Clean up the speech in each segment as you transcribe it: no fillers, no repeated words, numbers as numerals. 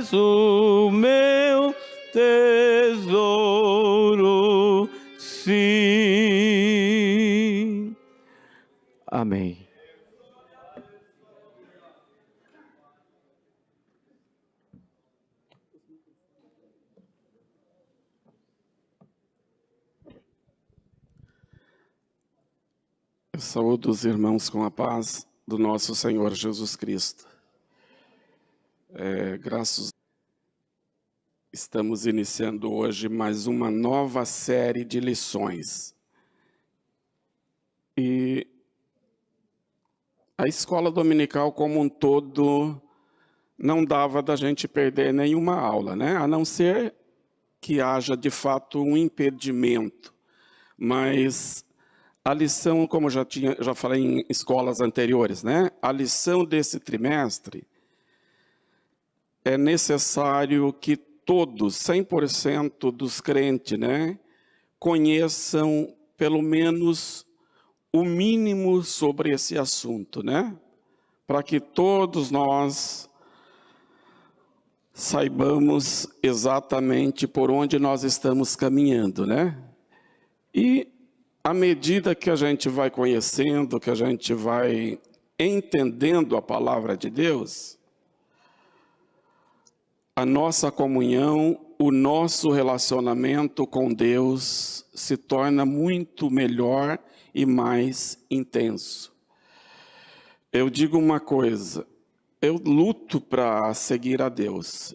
és o meu tesouro, sim. Amém. Eu saúdo os irmãos com a paz do nosso Senhor Jesus Cristo. Graças a Deus, estamos iniciando hoje mais uma nova série de lições. E a escola dominical como um todo não dava da gente perder nenhuma aula, né? A não ser que haja de fato um impedimento. Mas a lição, como já falei em escolas anteriores, né? A lição desse trimestre é necessário que todos, 100% dos crentes, né, conheçam pelo menos o mínimo sobre esse assunto, né? Para que todos nós saibamos exatamente por onde nós estamos caminhando, né? E à medida que a gente vai conhecendo, que a gente vai entendendo a palavra de Deus, a nossa comunhão, o nosso relacionamento com Deus se torna muito melhor e mais intenso. Eu digo uma coisa, eu luto para seguir a Deus.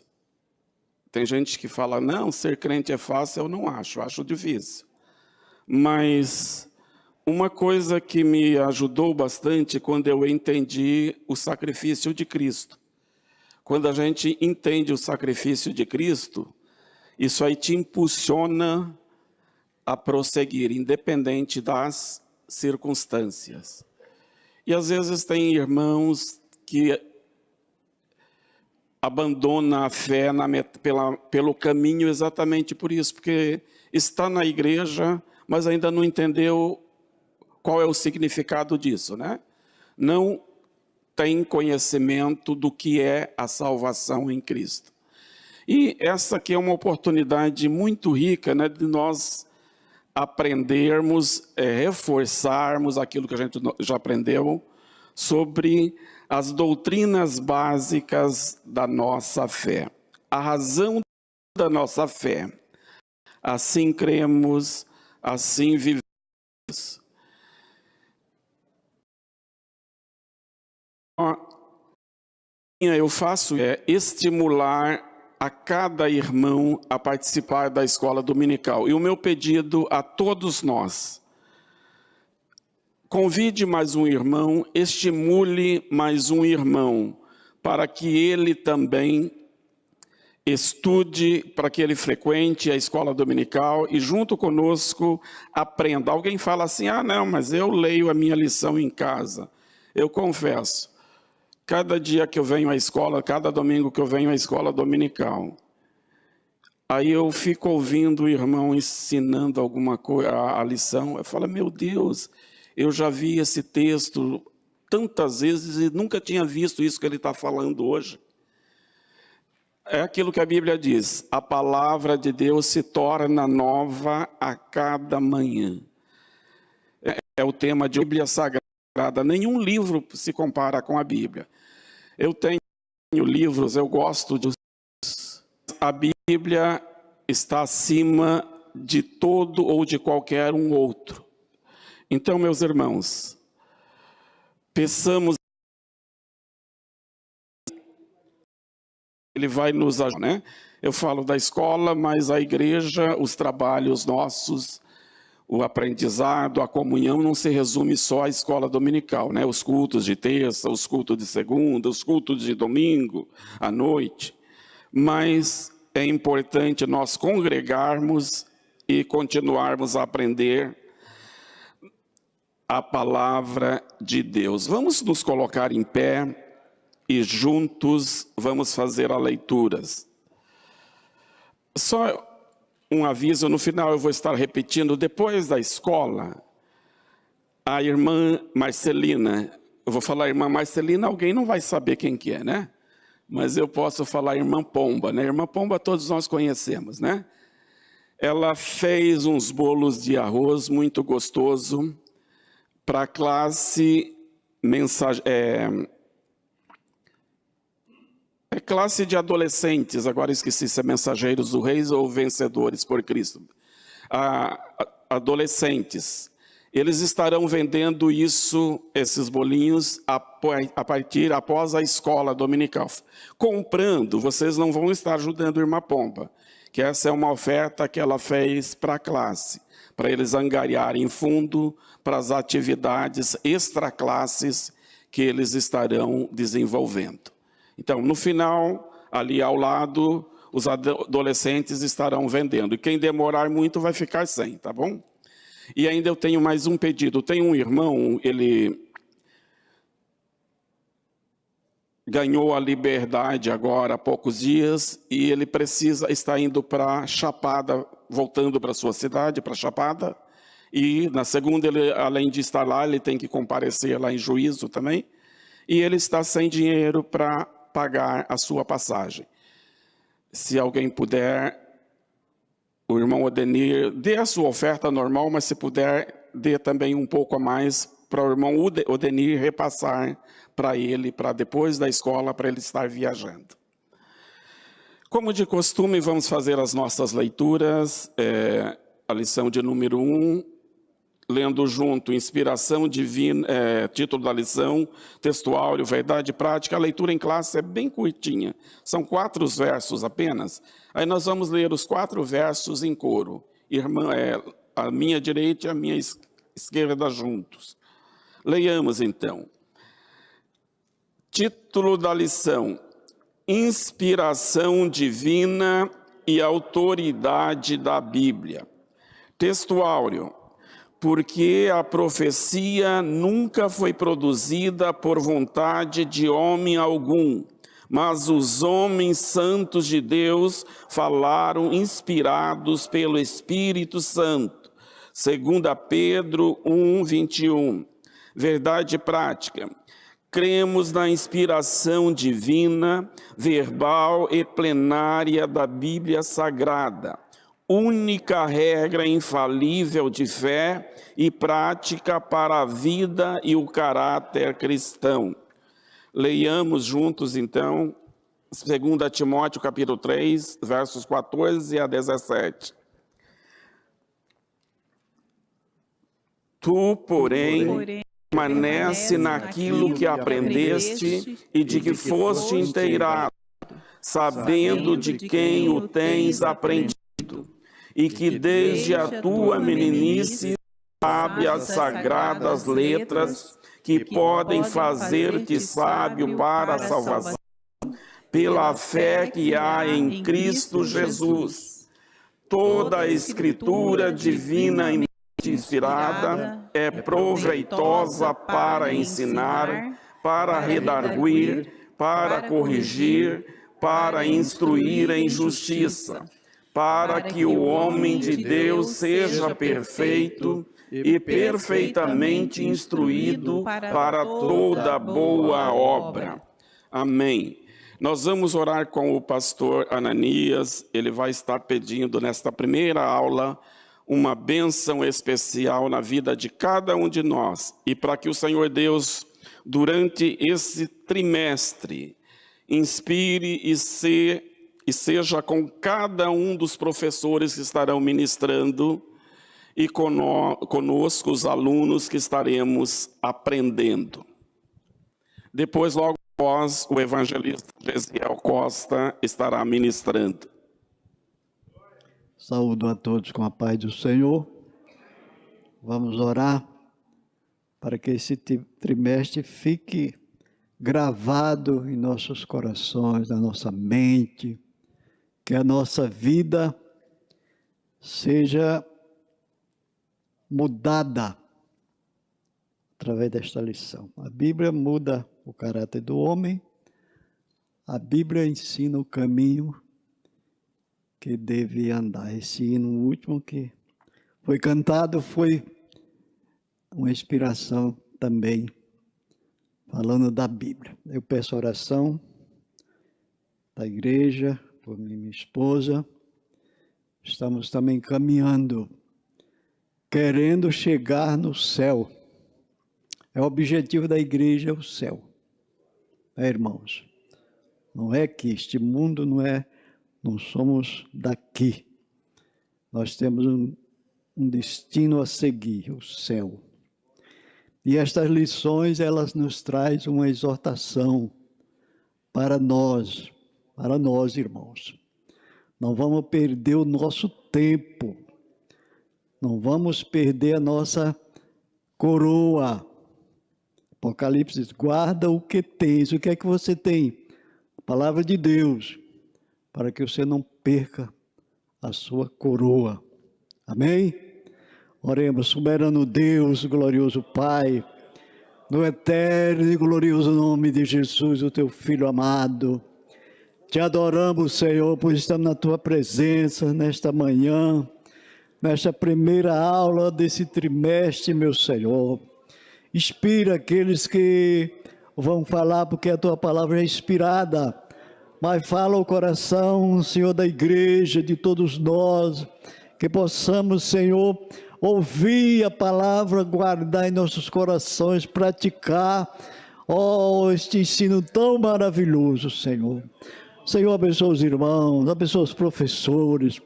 Tem gente que fala, não, ser crente é fácil, eu não acho difícil. Mas uma coisa que me ajudou bastante quando eu entendi o sacrifício de Cristo. Quando a gente entende o sacrifício de Cristo, isso aí te impulsiona a prosseguir, independente das circunstâncias. E às vezes tem irmãos que abandonam a fé pelo caminho exatamente por isso, porque está na igreja, mas ainda não entendeu qual é o significado disso, né? Não tem conhecimento do que é a salvação em Cristo. E essa aqui é uma oportunidade muito rica, né, de nós aprendermos, reforçarmos aquilo que a gente já aprendeu sobre as doutrinas básicas da nossa fé. A razão da nossa fé. Assim cremos, assim vivemos. Eu faço estimular a cada irmão a participar da escola dominical. E o meu pedido a todos nós: convide mais um irmão, estimule mais um irmão, para que ele também estude, para que ele frequente a escola dominical e junto conosco aprenda. Alguém fala assim, não, mas eu leio a minha lição em casa. Eu confesso, cada dia que eu venho à escola, cada domingo que eu venho à escola dominical, aí eu fico ouvindo o irmão ensinando alguma coisa, a lição, eu falo, meu Deus, eu já vi esse texto tantas vezes e nunca tinha visto isso que ele está falando hoje. É aquilo que a Bíblia diz, a palavra de Deus se torna nova a cada manhã. É o tema de Bíblia Sagrada, nenhum livro se compara com a Bíblia. Eu tenho livros, eu gosto de... A Bíblia está acima de todo ou de qualquer um outro. Então, meus irmãos, peçamos, ele vai nos ajudar, né? Eu falo da escola, mas a igreja, os trabalhos nossos, o aprendizado, a comunhão não se resume só à escola dominical, né? Os cultos de terça, os cultos de segunda, os cultos de domingo, à noite. Mas é importante nós congregarmos e continuarmos a aprender a palavra de Deus. Vamos nos colocar em pé e juntos vamos fazer a leitura. Só um aviso, no final eu vou estar repetindo, depois da escola, a irmã Marcelina, eu vou falar irmã Marcelina, alguém não vai saber quem que é, né? mas eu posso falar irmã Pomba, né? Irmã Pomba todos nós conhecemos, né? Ela fez uns bolos de arroz muito gostoso para a classe classe de adolescentes, agora esqueci se é Mensageiros do Reis ou Vencedores por Cristo. Adolescentes. Eles estarão vendendo esses bolinhos após a escola dominical. Comprando, vocês não vão estar ajudando a irmã Pomba, que essa é uma oferta que ela fez para a classe, para eles angariarem fundo para as atividades extraclasses que eles estarão desenvolvendo. Então, no final, ali ao lado, os adolescentes estarão vendendo. E quem demorar muito vai ficar sem, tá bom? E ainda eu tenho mais um pedido. Tem um irmão, ele ganhou a liberdade agora há poucos dias e ele está indo para Chapada, voltando para sua cidade, para Chapada. E na segunda, ele, além de estar lá, ele tem que comparecer lá em juízo também. E ele está sem dinheiro para pagar a sua passagem. Se alguém puder, o irmão Odenir, dê a sua oferta normal, mas se puder, dê também um pouco a mais para o irmão Odenir repassar para ele, para depois da escola, para ele estar viajando. Como de costume, vamos fazer as nossas leituras, a lição de número 1, lendo junto, inspiração divina, título da lição, textuário, verdade prática. A leitura em classe é bem curtinha, são 4 versos apenas. Aí nós vamos ler os 4 versos em coro. Irmã, a minha direita e a minha esquerda juntos. Leiamos então. Título da lição, inspiração divina e autoridade da Bíblia. Textuário, porque a profecia nunca foi produzida por vontade de homem algum, mas os homens santos de Deus falaram inspirados pelo Espírito Santo. 2 Pedro 1, 21. Verdade prática. Cremos na inspiração divina, verbal e plenária da Bíblia Sagrada, única regra infalível de fé e prática para a vida e o caráter cristão. Leiamos juntos, então, 2 Timóteo, capítulo 3, versos 14 a 17. Tu, porém, permanece naquilo que aprendeste e de que foste inteirado, sabendo de quem o tens aprendido, e que desde a tua meninice sabe as sagradas letras que podem fazer-te sábio para a salvação, pela fé que há em Cristo Jesus. Toda a escritura divina e inspirada é proveitosa para ensinar, para redarguir, para corrigir, para instruir em justiça, para que o homem de Deus seja perfeito e perfeitamente instruído para toda boa obra. Amém. Nós vamos orar com o pastor Ananias. Ele vai estar pedindo nesta primeira aula uma bênção especial na vida de cada um de nós. E para que o Senhor Deus, durante esse trimestre, inspire e seja com cada um dos professores que estarão ministrando e conosco os alunos que estaremos aprendendo. Depois, logo após, o evangelista Gesiel Costa estará ministrando. Saúdo a todos com a paz do Senhor. Vamos orar para que esse trimestre fique gravado em nossos corações, na nossa mente, que a nossa vida seja mudada através desta lição. A Bíblia muda o caráter do homem, a Bíblia ensina o caminho que deve andar. Esse hino último que foi cantado foi uma inspiração também, falando da Bíblia. Eu peço oração esta igreja, por mim e minha esposa. Estamos também caminhando, querendo chegar no céu. É o objetivo da igreja, é o céu. Irmãos? Não é que este mundo não somos daqui. Nós temos um destino a seguir, o céu. E estas lições, elas nos trazem uma exortação para nós, irmãos. Não vamos perder o nosso tempo. Não vamos perder a nossa coroa. Apocalipse diz, guarda o que tens. O que é que você tem? A palavra de Deus, para que você não perca a sua coroa. Amém? Oremos, soberano Deus, glorioso Pai, no eterno e glorioso nome de Jesus, o teu Filho amado. Te adoramos, Senhor, pois estamos na tua presença nesta manhã, nesta primeira aula desse trimestre, meu Senhor. Inspira aqueles que vão falar, porque a tua palavra é inspirada, mas fala o coração, Senhor, da igreja, de todos nós, que possamos, Senhor, ouvir a palavra, guardar em nossos corações, praticar, este ensino tão maravilhoso, Senhor. Senhor, abençoa os irmãos, abençoa os professores,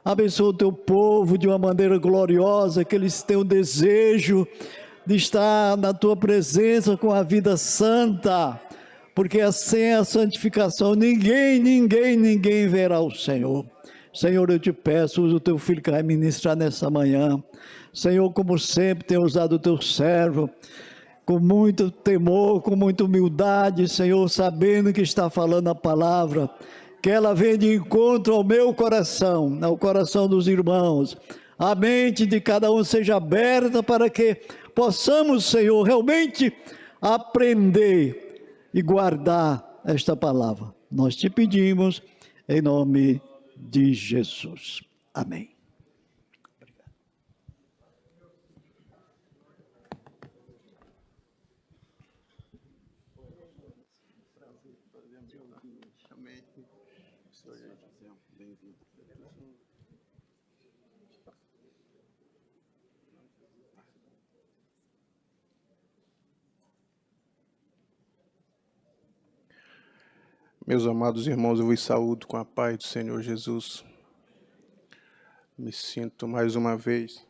abençoa o teu povo de uma maneira gloriosa, que eles tenham desejo de estar na tua presença com a vida santa, porque sem a santificação ninguém verá o Senhor. Senhor, eu te peço, usa o teu filho que vai ministrar nessa manhã. Senhor, como sempre, tem usado o teu servo, com muito temor, com muita humildade, Senhor, sabendo que está falando a palavra, que ela venha de encontro ao meu coração, ao coração dos irmãos. A mente de cada um seja aberta para que possamos, Senhor, realmente aprender e guardar esta palavra. Nós te pedimos em nome de Jesus. Amém. Meus amados irmãos, eu vos saúdo com a paz do Senhor Jesus. Me sinto mais uma vez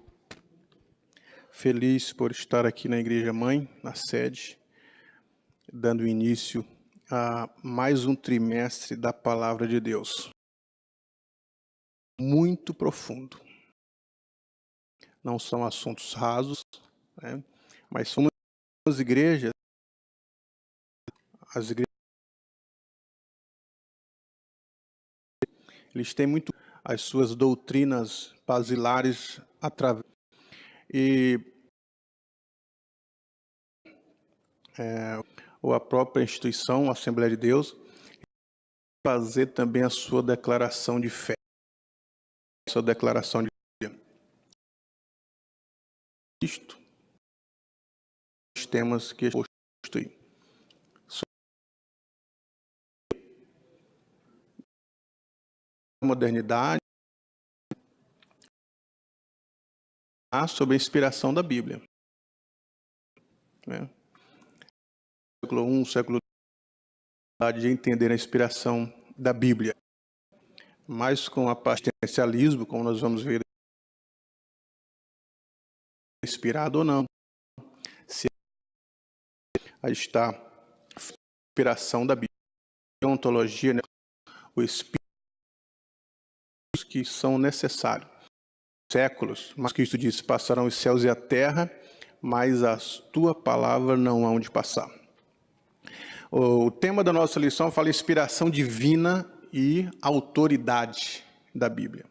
feliz por estar aqui na Igreja Mãe, na sede, dando início a mais um trimestre da Palavra de Deus. Muito profundo. Não são assuntos rasos, né? Mas somos igrejas, as igrejas, eles têm muito as suas doutrinas basilares através ou a própria instituição, a Assembleia de Deus, fazer também a sua declaração de fé, sua declaração de Cristo, os temas que constituem. Modernidade, sobre a inspiração da Bíblia. Século I, século II, de entender a inspiração da Bíblia. Mas com a existencialismo, como nós vamos ver, inspirado ou não, se está a inspiração da Bíblia, a ontologia, né? O Espírito que são necessários. Séculos, mas Cristo disse, passarão os céus e a terra, mas a tua palavra não há onde passar. O tema da nossa lição fala inspiração divina e autoridade da Bíblia.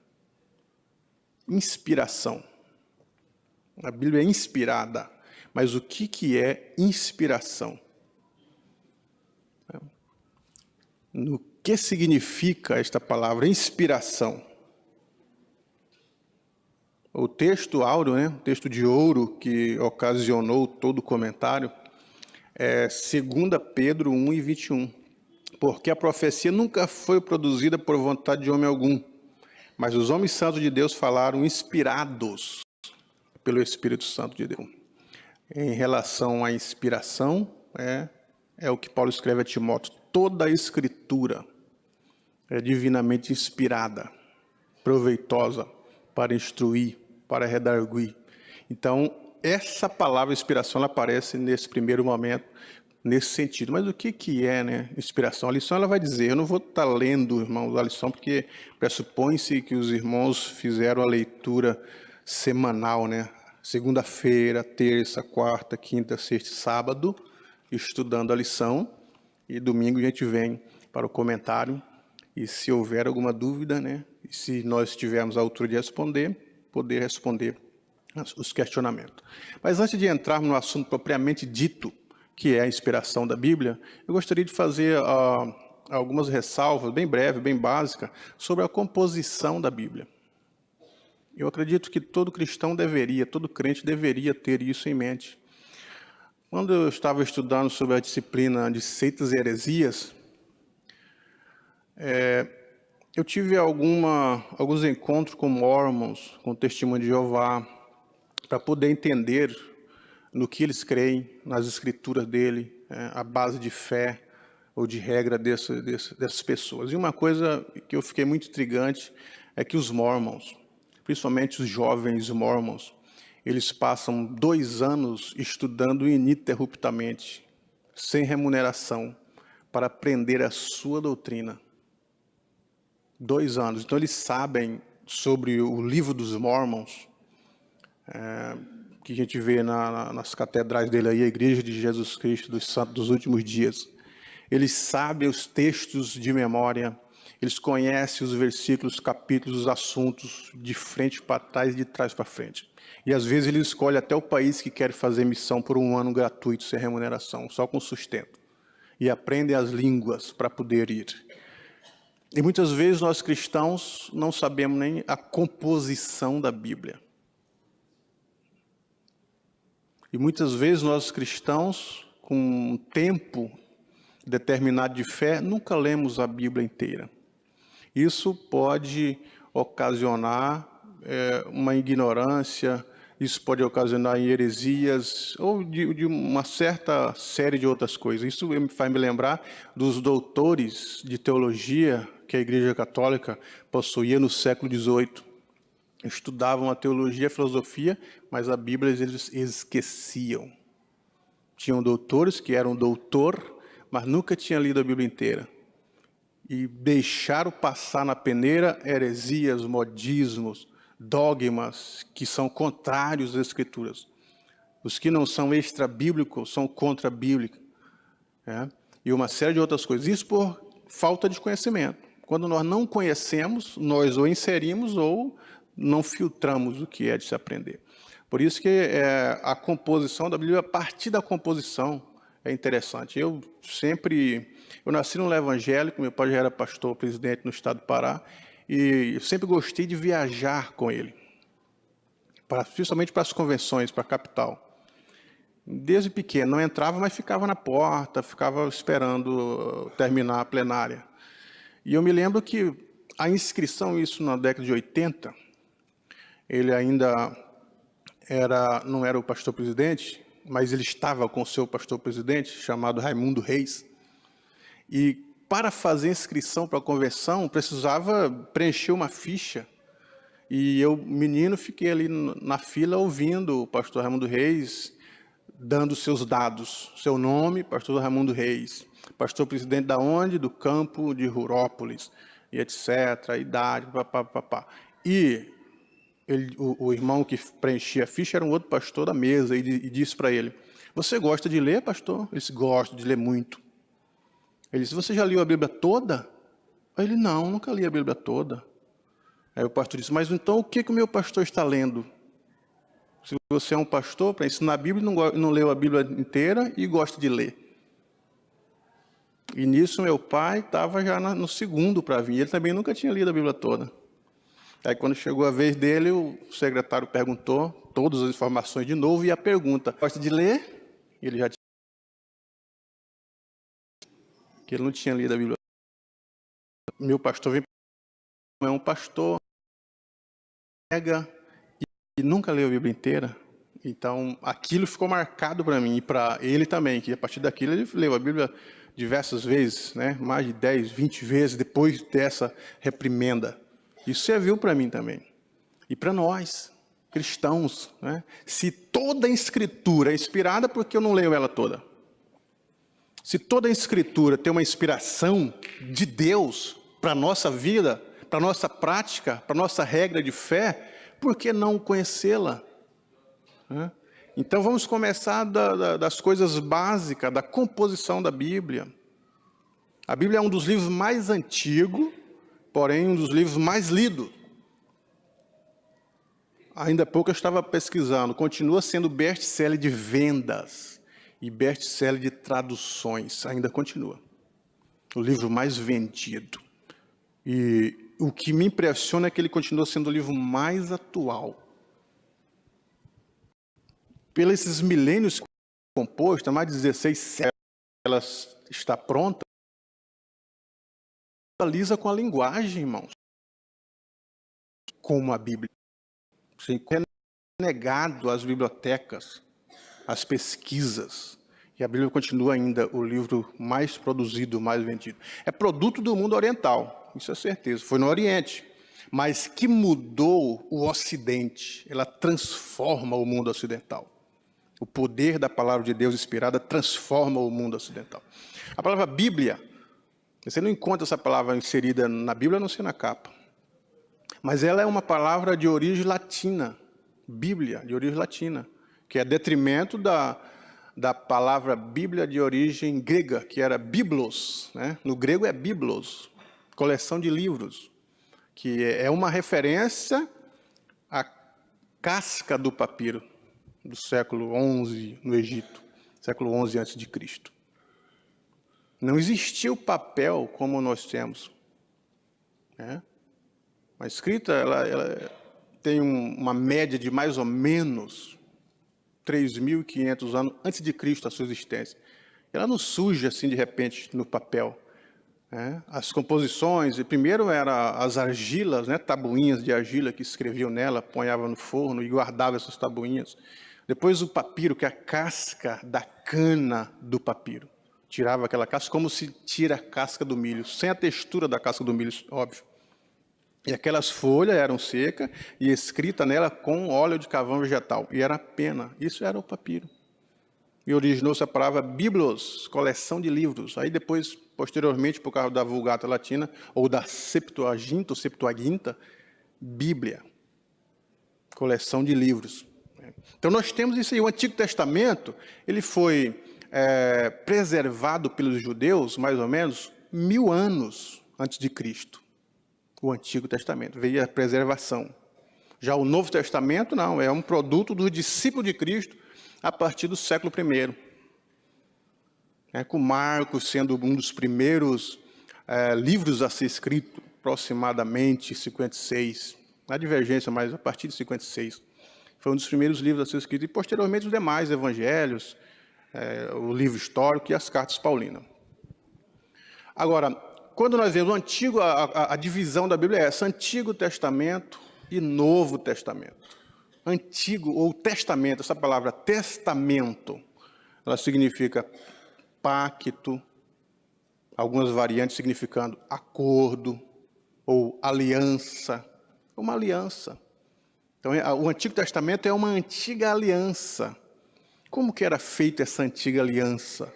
Inspiração. A Bíblia é inspirada, mas o que é inspiração? No que significa esta palavra inspiração? O texto áureo, né, o texto de ouro que ocasionou todo o comentário, é 2 Pedro 1:21. Porque a profecia nunca foi produzida por vontade de homem algum, mas os homens santos de Deus falaram inspirados pelo Espírito Santo de Deus. Em relação à inspiração, é o que Paulo escreve a Timóteo: toda a Escritura é divinamente inspirada, proveitosa para instruir, para redarguir. Então, essa palavra inspiração, ela aparece nesse primeiro momento, nesse sentido. Mas o que é, né, inspiração? A lição, ela vai dizer, eu não vou estar lendo, irmãos, a lição, porque pressupõe-se que os irmãos fizeram a leitura semanal, né? Segunda-feira, terça, quarta, quinta, sexta, sábado, estudando a lição, e domingo a gente vem para o comentário, e se houver alguma dúvida, né, e se nós tivermos a altura de responder, poder responder os questionamentos. Mas antes de entrarmos no assunto propriamente dito, que é a inspiração da Bíblia, eu gostaria de fazer algumas ressalvas, bem breve, bem básica, sobre a composição da Bíblia. Eu acredito que todo cristão deveria, todo crente deveria ter isso em mente. Quando eu estava estudando sobre a disciplina de seitas e heresias, eu tive alguns encontros com mormons, com testemunho de Jeová, para poder entender no que eles creem, nas escrituras dele, a base de fé ou de regra dessas pessoas. E uma coisa que eu fiquei muito intrigante é que os mormons, principalmente os jovens mormons, eles passam 2 anos estudando ininterruptamente, sem remuneração, para aprender a sua doutrina. 2 anos. Então, eles sabem sobre o livro dos Mormons, que a gente vê nas catedrais dele aí, a Igreja de Jesus Cristo dos Santos dos Últimos Dias. Eles sabem os textos de memória, eles conhecem os versículos, capítulos, os assuntos, de frente para trás e de trás para frente. E às vezes eles escolhem até o país que quer fazer missão por 1 ano gratuito, sem remuneração, só com sustento. E aprendem as línguas para poder ir. E muitas vezes nós cristãos não sabemos nem a composição da Bíblia. E muitas vezes nós cristãos, com um tempo determinado de fé, nunca lemos a Bíblia inteira. Isso pode ocasionar uma ignorância, isso pode ocasionar heresias, ou de uma certa série de outras coisas. Isso me faz me lembrar dos doutores de teologia que a Igreja Católica possuía no século XVIII. Estudavam a teologia e a filosofia, mas a Bíblia eles esqueciam. Tinham doutores que eram doutor, mas nunca tinham lido a Bíblia inteira. E deixaram passar na peneira heresias, modismos, dogmas que são contrários às Escrituras. Os que não são extra-bíblicos são contra-bíblicos. E uma série de outras coisas. Isso por falta de conhecimento. Quando nós não conhecemos, nós ou inserimos ou não filtramos o que é de se aprender. Por isso que a composição da Bíblia, a partir da composição, é interessante. Eu nasci num lar evangélico, meu pai já era pastor, presidente no estado do Pará, e eu sempre gostei de viajar com ele, principalmente para as convenções, para a capital. Desde pequeno, não entrava, mas ficava na porta, ficava esperando terminar a plenária. E eu me lembro que a inscrição, isso na década de 80, ele ainda não era o pastor-presidente, mas ele estava com o seu pastor-presidente, chamado Raimundo Reis. E para fazer inscrição para a conversão, precisava preencher uma ficha. E eu, menino, fiquei ali na fila ouvindo o pastor Raimundo Reis dando seus dados. Seu nome, pastor Raimundo Reis. Pastor-presidente da onde? Do campo de Rurópolis, e etc. Idade, papapá. E o irmão que preenchia a ficha era um outro pastor da mesa e disse para ele: você gosta de ler, pastor? Ele disse: gosto de ler muito. Ele disse: você já leu a Bíblia toda? Aí ele: não, nunca li a Bíblia toda. Aí o pastor disse: mas então o que o meu pastor está lendo? Se você é um pastor para ensinar a Bíblia, não leu a Bíblia inteira e gosta de ler. E nisso meu pai estava já no segundo para vir. Ele também nunca tinha lido a Bíblia toda. Aí quando chegou a vez dele, o secretário perguntou todas as informações de novo e a pergunta: gosta de ler? Ele já tinha. que ele não tinha lido a Bíblia. Meu pastor vem, é um pastor, pega e nunca leu a Bíblia inteira. Então, aquilo ficou marcado para mim e para ele também, que a partir daquilo ele leu a Bíblia diversas vezes, né? Mais de 10, 20 vezes depois dessa reprimenda. Isso serviu para mim também. E para nós, cristãos, né? Se toda a Escritura é inspirada, por que eu não leio ela toda? Se toda a Escritura tem uma inspiração de Deus para a nossa vida, para a nossa prática, para a nossa regra de fé, por que não conhecê-la? Então vamos começar das coisas básicas, da composição da Bíblia. A Bíblia é um dos livros mais antigos, porém um dos livros mais lidos. Ainda há pouco eu estava pesquisando, continua sendo best-seller de vendas e best-seller de traduções, ainda continua. O livro mais vendido. E o que me impressiona é que ele continua sendo o livro mais atual. Pelos esses milênios compostos, há mais de 16 séculos, ela está pronta, atualiza com a linguagem, irmãos, como a Bíblia. É negado às bibliotecas, às pesquisas, e a Bíblia continua ainda o livro mais produzido, mais vendido. É produto do mundo oriental, isso é certeza, foi no Oriente, mas que mudou o Ocidente, ela transforma o mundo ocidental. O poder da palavra de Deus inspirada transforma o mundo ocidental. A palavra Bíblia, você não encontra essa palavra inserida na Bíblia, a não ser na capa. Mas ela é uma palavra de origem latina, Bíblia, de origem latina, que é detrimento da palavra Bíblia de origem grega, que era biblos, né? No grego é biblos, coleção de livros, que é uma referência à casca do papiro, do século XI no Egito, século XI a.C. Não existia o papel como nós temos. Né? A escrita ela tem uma média de mais ou menos 3.500 anos antes de Cristo, a sua existência. Ela não surge assim de repente no papel. Né? As composições, primeiro eram as argilas, né? Tabuinhas de argila que escreviam nela, ponhava no forno e guardava essas tabuinhas. Depois o papiro, que é a casca da cana do papiro. Tirava aquela casca como se tira a casca do milho, sem a textura da casca do milho, óbvio. E aquelas folhas eram secas e escrita nela com óleo de carvão vegetal. E era pena, isso era o papiro. E originou-se a palavra biblos, coleção de livros. Aí depois, posteriormente, por causa da Vulgata Latina, ou da Septuaginta, ou Septuaginta, Bíblia, coleção de livros. Então nós temos isso aí. O Antigo Testamento, ele foi preservado pelos judeus, mais ou menos, 1000 anos antes de Cristo. O Antigo Testamento, veio a preservação. Já o Novo Testamento, não, é um produto dos discípulos de Cristo a partir do século I. Com Marcos sendo um dos primeiros livros a ser escrito, aproximadamente 56. Na divergência, mas a partir de 56. Foi um dos primeiros livros a ser escrito, e posteriormente os demais evangelhos, o livro histórico e as cartas paulinas. Agora, quando nós vemos o Antigo, a divisão da Bíblia é essa, Antigo Testamento e Novo Testamento. Antigo ou Testamento, essa palavra testamento, ela significa pacto, algumas variantes significando acordo ou aliança, uma aliança. Então, o Antigo Testamento é uma antiga aliança. Como que era feita essa antiga aliança?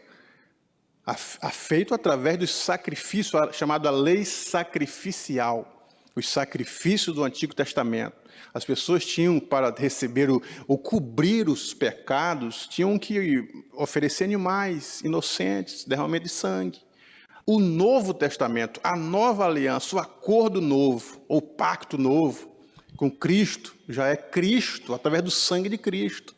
Feito através dos sacrifícios, chamada lei sacrificial. Os sacrifícios do Antigo Testamento. As pessoas tinham, para receber ou cobrir os pecados, tinham que oferecer animais inocentes, derramamento de sangue. O Novo Testamento, a nova aliança, o acordo novo, ou pacto novo, com Cristo, já é Cristo, através do sangue de Cristo.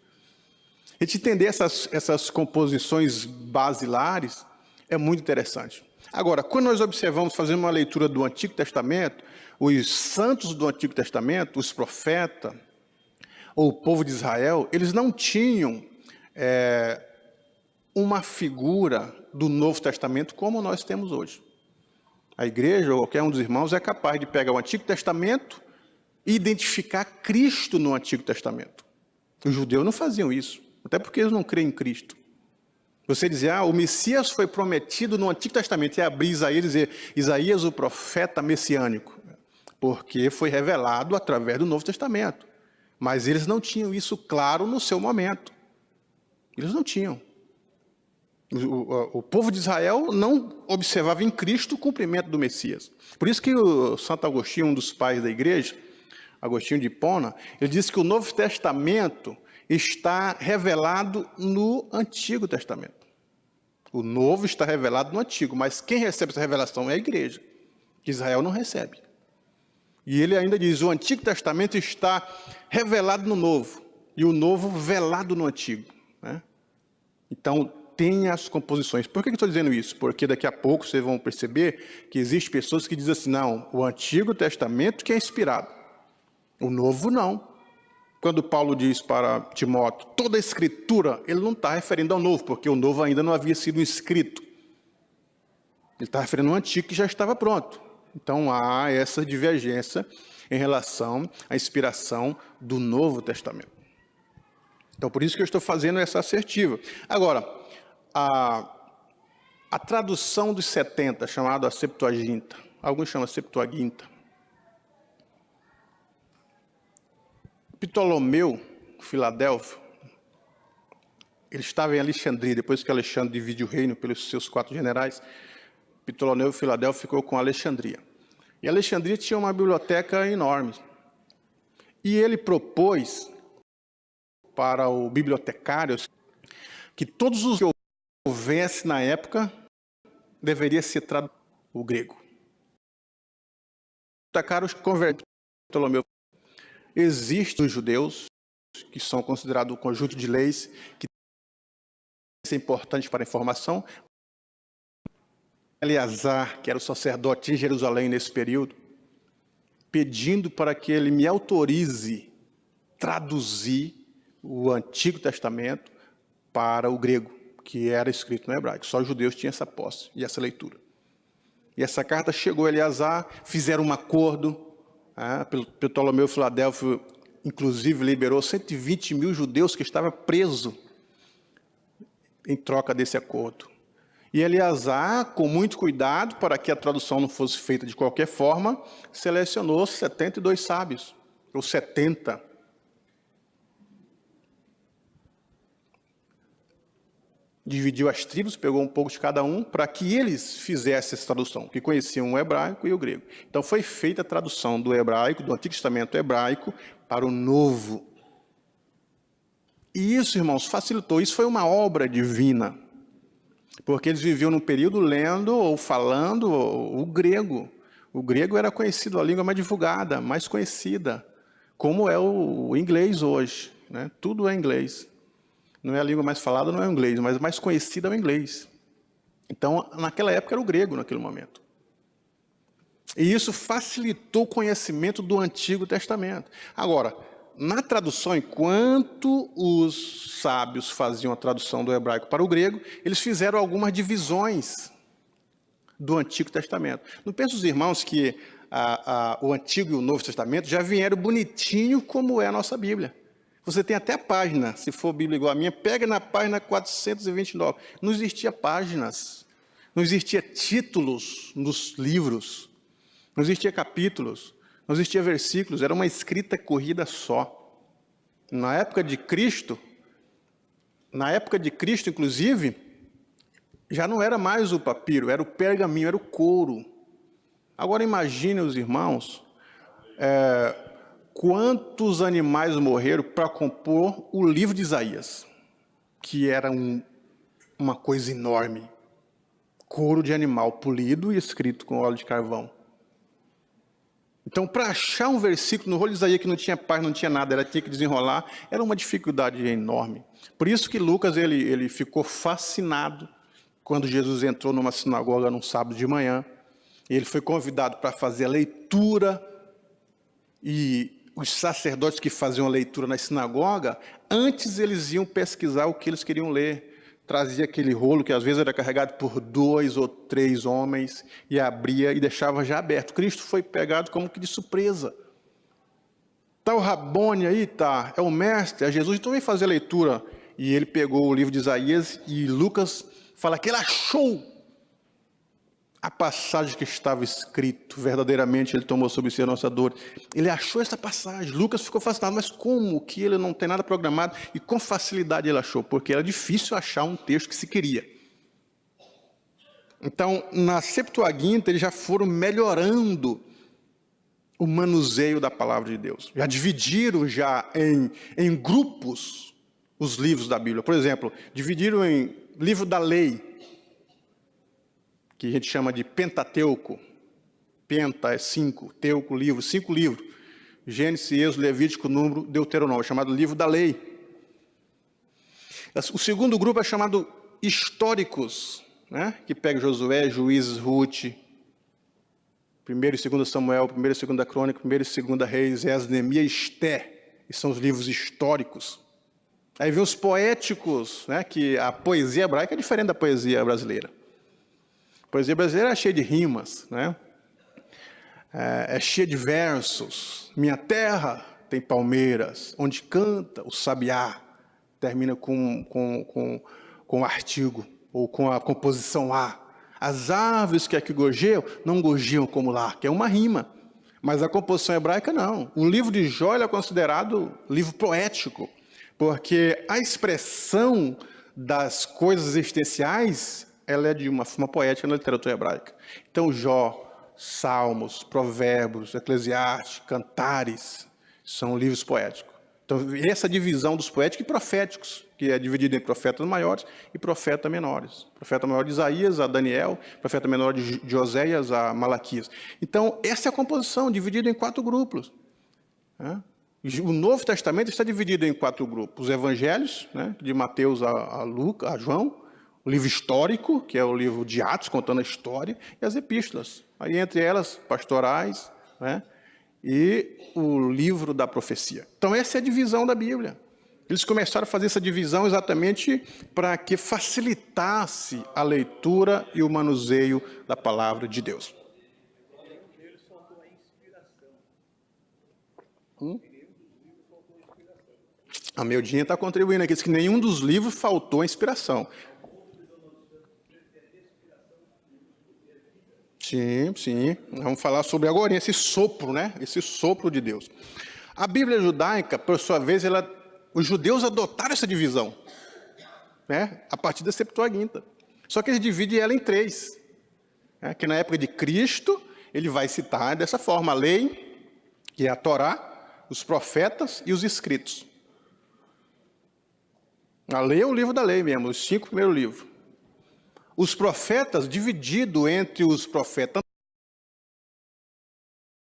A gente entender essas composições basilares é muito interessante. Agora, quando nós observamos, fazendo uma leitura do Antigo Testamento, os santos do Antigo Testamento, os profetas, ou o povo de Israel, eles não tinham uma figura do Novo Testamento como nós temos hoje. A igreja, ou qualquer um dos irmãos, é capaz de pegar o Antigo Testamento e identificar Cristo no Antigo Testamento. Os judeus não faziam isso, até porque eles não creem em Cristo. Você dizia, o Messias foi prometido no Antigo Testamento, e abrir Isaías e dizer, Isaías o profeta messiânico, porque foi revelado através do Novo Testamento. Mas eles não tinham isso claro no seu momento. Eles não tinham. O povo de Israel não observava em Cristo o cumprimento do Messias. Por isso que o Santo Agostinho, um dos pais da igreja, Agostinho de Hipona, ele disse que o Novo Testamento está revelado no Antigo Testamento. O Novo está revelado no Antigo, mas quem recebe essa revelação é a igreja. Israel não recebe. E ele ainda diz, o Antigo Testamento está revelado no Novo, e o Novo velado no Antigo. Né? Então, tem as composições. Por que eu estou dizendo isso? Porque daqui a pouco vocês vão perceber que existem pessoas que dizem assim, não, o Antigo Testamento que é inspirado, o Novo não. Quando Paulo diz para Timóteo, toda a Escritura, ele não está referindo ao Novo, porque o Novo ainda não havia sido escrito. Ele está referindo ao Antigo que já estava pronto. Então há essa divergência em relação à inspiração do Novo Testamento. Então por isso que eu estou fazendo essa assertiva. Agora, a tradução dos 70, chamada Septuaginta, alguns chamam Septuaginta. Ptolomeu, Filadélfio, ele estava em Alexandria, depois que Alexandre divide o reino pelos seus 4 generais, Ptolomeu, Filadélfio ficou com Alexandria. E Alexandria tinha uma biblioteca enorme. E ele propôs para o bibliotecário que todos os que houvesse na época deveria ser traduzido o grego. O bibliotecário converteu Ptolomeu. Existem os judeus, que são considerados um conjunto de leis que são importantes para a informação. Eleazar, que era o sacerdote em Jerusalém nesse período, pedindo para que ele me autorize traduzir o Antigo Testamento para o grego, que era escrito no hebraico. Só os judeus tinham essa posse e essa leitura. E essa carta chegou a Eleazar, fizeram um acordo. Ptolomeu Filadélfio, inclusive, liberou 120 mil judeus que estavam presos em troca desse acordo. E Eleazar, com muito cuidado, para que a tradução não fosse feita de qualquer forma, selecionou 72 sábios, ou 70. Dividiu as tribos, pegou um pouco de cada um, para que eles fizessem essa tradução, que conheciam o hebraico e o grego. Então foi feita a tradução do hebraico, do Antigo Testamento hebraico, para o Novo. E isso, irmãos, facilitou. Isso foi uma obra divina, porque eles viviam num período lendo ou falando o grego. O grego era conhecido, a língua mais divulgada, mais conhecida, como é o inglês hoje. Né? Tudo é inglês. Não é a língua mais falada, não é o inglês, mas mais conhecida é o inglês. Então, naquela época era o grego, naquele momento. E isso facilitou o conhecimento do Antigo Testamento. Agora, na tradução, enquanto os sábios faziam a tradução do hebraico para o grego, eles fizeram algumas divisões do Antigo Testamento. Não pensem os irmãos que o Antigo e o Novo Testamento já vieram bonitinho como é a nossa Bíblia. Você tem até a página, se for Bíblia igual a minha, pega na página 429. Não existia páginas, não existia títulos nos livros, não existia capítulos, não existia versículos, era uma escrita corrida só. Na época de Cristo, inclusive, já não era mais o papiro, era o pergaminho, era o couro. Agora imagine os irmãos, quantos animais morreram para compor o livro de Isaías, que era uma coisa enorme. Couro de animal polido e escrito com óleo de carvão. Então, para achar um versículo no rolo de Isaías que não tinha página, não tinha nada, ela tinha que desenrolar, era uma dificuldade enorme. Por isso que Lucas ele ficou fascinado quando Jesus entrou numa sinagoga num sábado de manhã. Ele foi convidado para fazer a leitura, e os sacerdotes que faziam a leitura na sinagoga, antes eles iam pesquisar o que eles queriam ler, trazia aquele rolo que às vezes era carregado por 2 ou 3 homens e abria e deixava já aberto. Cristo foi pegado como que de surpresa. Tá o Rabone aí, tá? É o mestre, é Jesus. Então vem fazer a leitura. E ele pegou o livro de Isaías e Lucas fala que ele achou a passagem que estava escrito. Verdadeiramente ele tomou sobre si a nossa dor. Ele achou essa passagem. Lucas ficou fascinado. Mas como que ele não tem nada programado? E com facilidade ele achou. Porque era difícil achar um texto que se queria. Então, na Septuaginta, eles já foram melhorando o manuseio da palavra de Deus. Já dividiram já em grupos os livros da Bíblia. Por exemplo, dividiram em livro da lei, que a gente chama de Pentateuco. Penta é 5, teuco, livro, 5 livros. Gênesis, Êxodo, Levítico, Número, Deuteronômio, chamado livro da lei. O segundo grupo é chamado históricos, né? Que pega Josué, Juízes, Ruth, 1º e 2º Samuel, 1º e 2ª Crônica, 1º e 2ª Reis, Esdras, Neemias e Esté. Esses são os livros históricos. Aí vem os poéticos, né? Que a poesia hebraica é diferente da poesia brasileira. A poesia brasileira é cheia de rimas, né? É cheia de versos. Minha terra tem palmeiras, onde canta o sabiá. Termina com artigo, ou com a composição A. As aves que aqui gorjeiam, não gorjeiam como lá, que é uma rima. Mas a composição hebraica não. O livro de Jó é considerado livro poético, porque a expressão das coisas existenciais ela é de uma forma poética na literatura hebraica. Então, Jó, Salmos, Provérbios, Eclesiastes, Cantares, são livros poéticos. Então, essa divisão dos poéticos e proféticos, que é dividido em profetas maiores e profetas menores. Profeta maior de Isaías a Daniel, profeta menor de Oséias a Malaquias. Então, essa é a composição, dividida em 4 grupos. O Novo Testamento está dividido em 4 grupos. Os evangelhos, né, de Mateus a Lucas, a João, o livro histórico, que é o livro de Atos, contando a história, e as epístolas. Aí, entre elas, pastorais, né, e o livro da profecia. Então, essa é a divisão da Bíblia. Eles começaram a fazer essa divisão exatamente para que facilitasse a leitura e o manuseio da palavra de Deus. A Meudinha está contribuindo aqui, diz que nenhum dos livros faltou a inspiração. Sim, sim. Vamos falar sobre agora esse sopro, né? Esse sopro de Deus. A Bíblia judaica, por sua vez, os judeus adotaram essa divisão, né? A partir da Septuaginta. Só que eles dividem ela em 3. Né? Que na época de Cristo, ele vai citar dessa forma a lei, que é a Torá, os profetas e os escritos. A lei é o livro da lei mesmo, os 5 primeiros livros. Os profetas, dividido entre os profetas e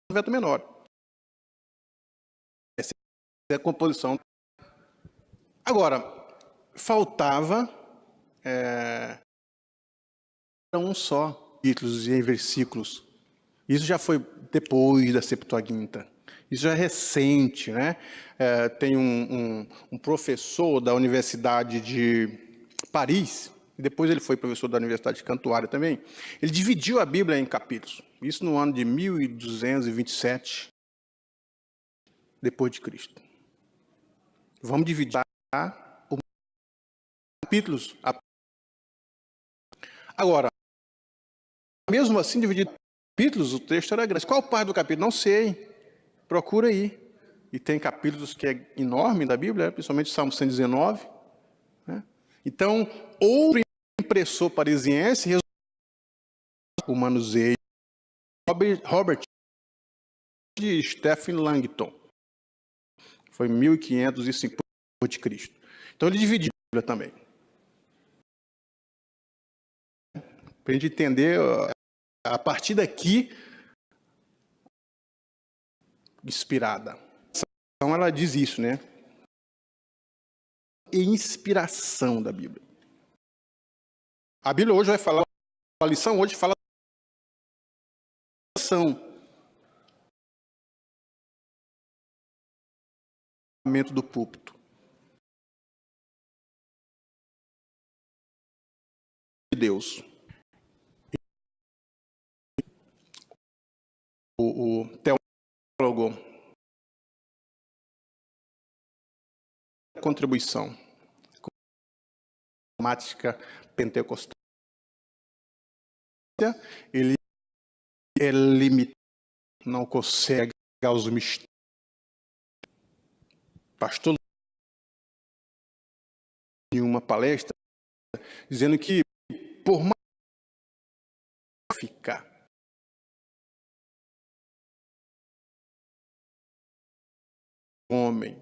o profeta menor. Essa é a composição. Agora, faltava um só, títulos e versículos. Isso já foi depois da Septuaginta. Isso já é recente, né? Tem um professor da Universidade de Paris, e depois ele foi professor da Universidade de Cantuária também. Ele dividiu a Bíblia em capítulos. Isso no ano de 1227, depois de Cristo. Vamos dividir os capítulos. Agora, mesmo assim, dividido em capítulos, o texto era grande. Qual parte do capítulo? Não sei. Procura aí. E tem capítulos que é enorme da Bíblia, principalmente Salmo 119. Né? Então, outro impressor parisiense resolveu o manuseio Robert de Stephen Langton. Foi 1550 de Cristo. Então ele dividiu a Bíblia também. Para a gente entender, a partir daqui, inspirada. Então ela diz isso, né? E inspiração da Bíblia. A Bíblia hoje vai falar, a lição hoje fala do púlpito. de Deus. O teólogo, contribuição, temática pentecostal, ele é limitado, não consegue os mistérios. Pastor, em uma palestra, dizendo que por mais ficar homem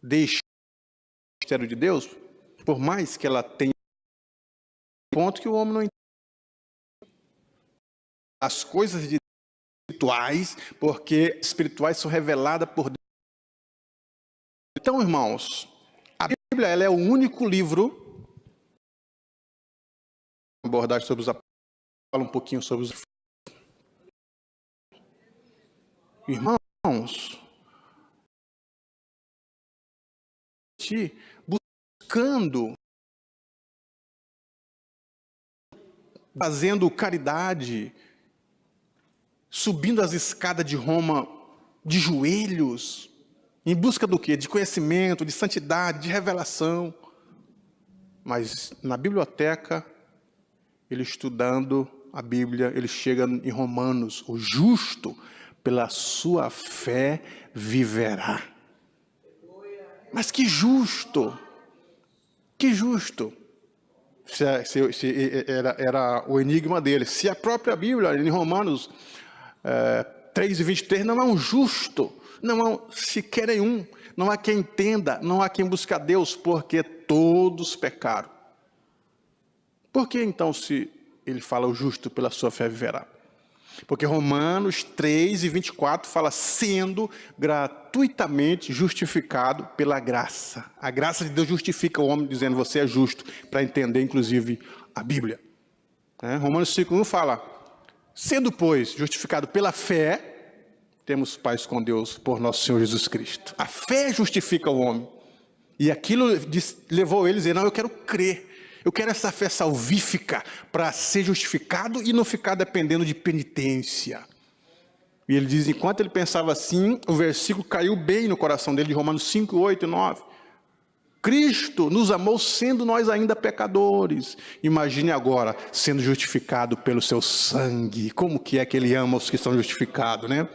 deixa o mistério de Deus, por mais que ela tenha ponto que o homem não entende as coisas de espirituais, porque espirituais são reveladas por Deus. Então, irmãos, a Bíblia ela é o único livro abordagem sobre os apóstolos, fala um pouquinho sobre os irmãos, buscando, fazendo caridade, subindo as escadas de Roma de joelhos, em busca do quê? De conhecimento, de santidade, de revelação. Mas na biblioteca, ele estudando a Bíblia, ele chega em Romanos, o justo pela sua fé viverá. Mas que justo! Que justo! Era o enigma dele. Se a própria Bíblia, em Romanos 3:23, não há um justo, não há sequer nenhum, não há quem entenda, não há quem busque a Deus, porque todos pecaram. Por que então, se ele fala o justo pela sua fé viverá? Porque Romanos 3:24 fala sendo gratuitamente justificado pela graça. A graça de Deus justifica o homem dizendo você é justo, para entender inclusive a Bíblia. Romanos 5:1 fala, sendo pois justificado pela fé, temos paz com Deus por nosso Senhor Jesus Cristo. A fé justifica o homem. E aquilo levou ele a dizer, não, eu quero crer. Eu quero essa fé salvífica para ser justificado e não ficar dependendo de penitência. E ele diz, enquanto ele pensava assim, o versículo caiu bem no coração dele, de Romanos 5, 8 e 9. Cristo nos amou sendo nós ainda pecadores. Imagine agora, sendo justificado pelo seu sangue. Como que é que ele ama os que são justificados, né?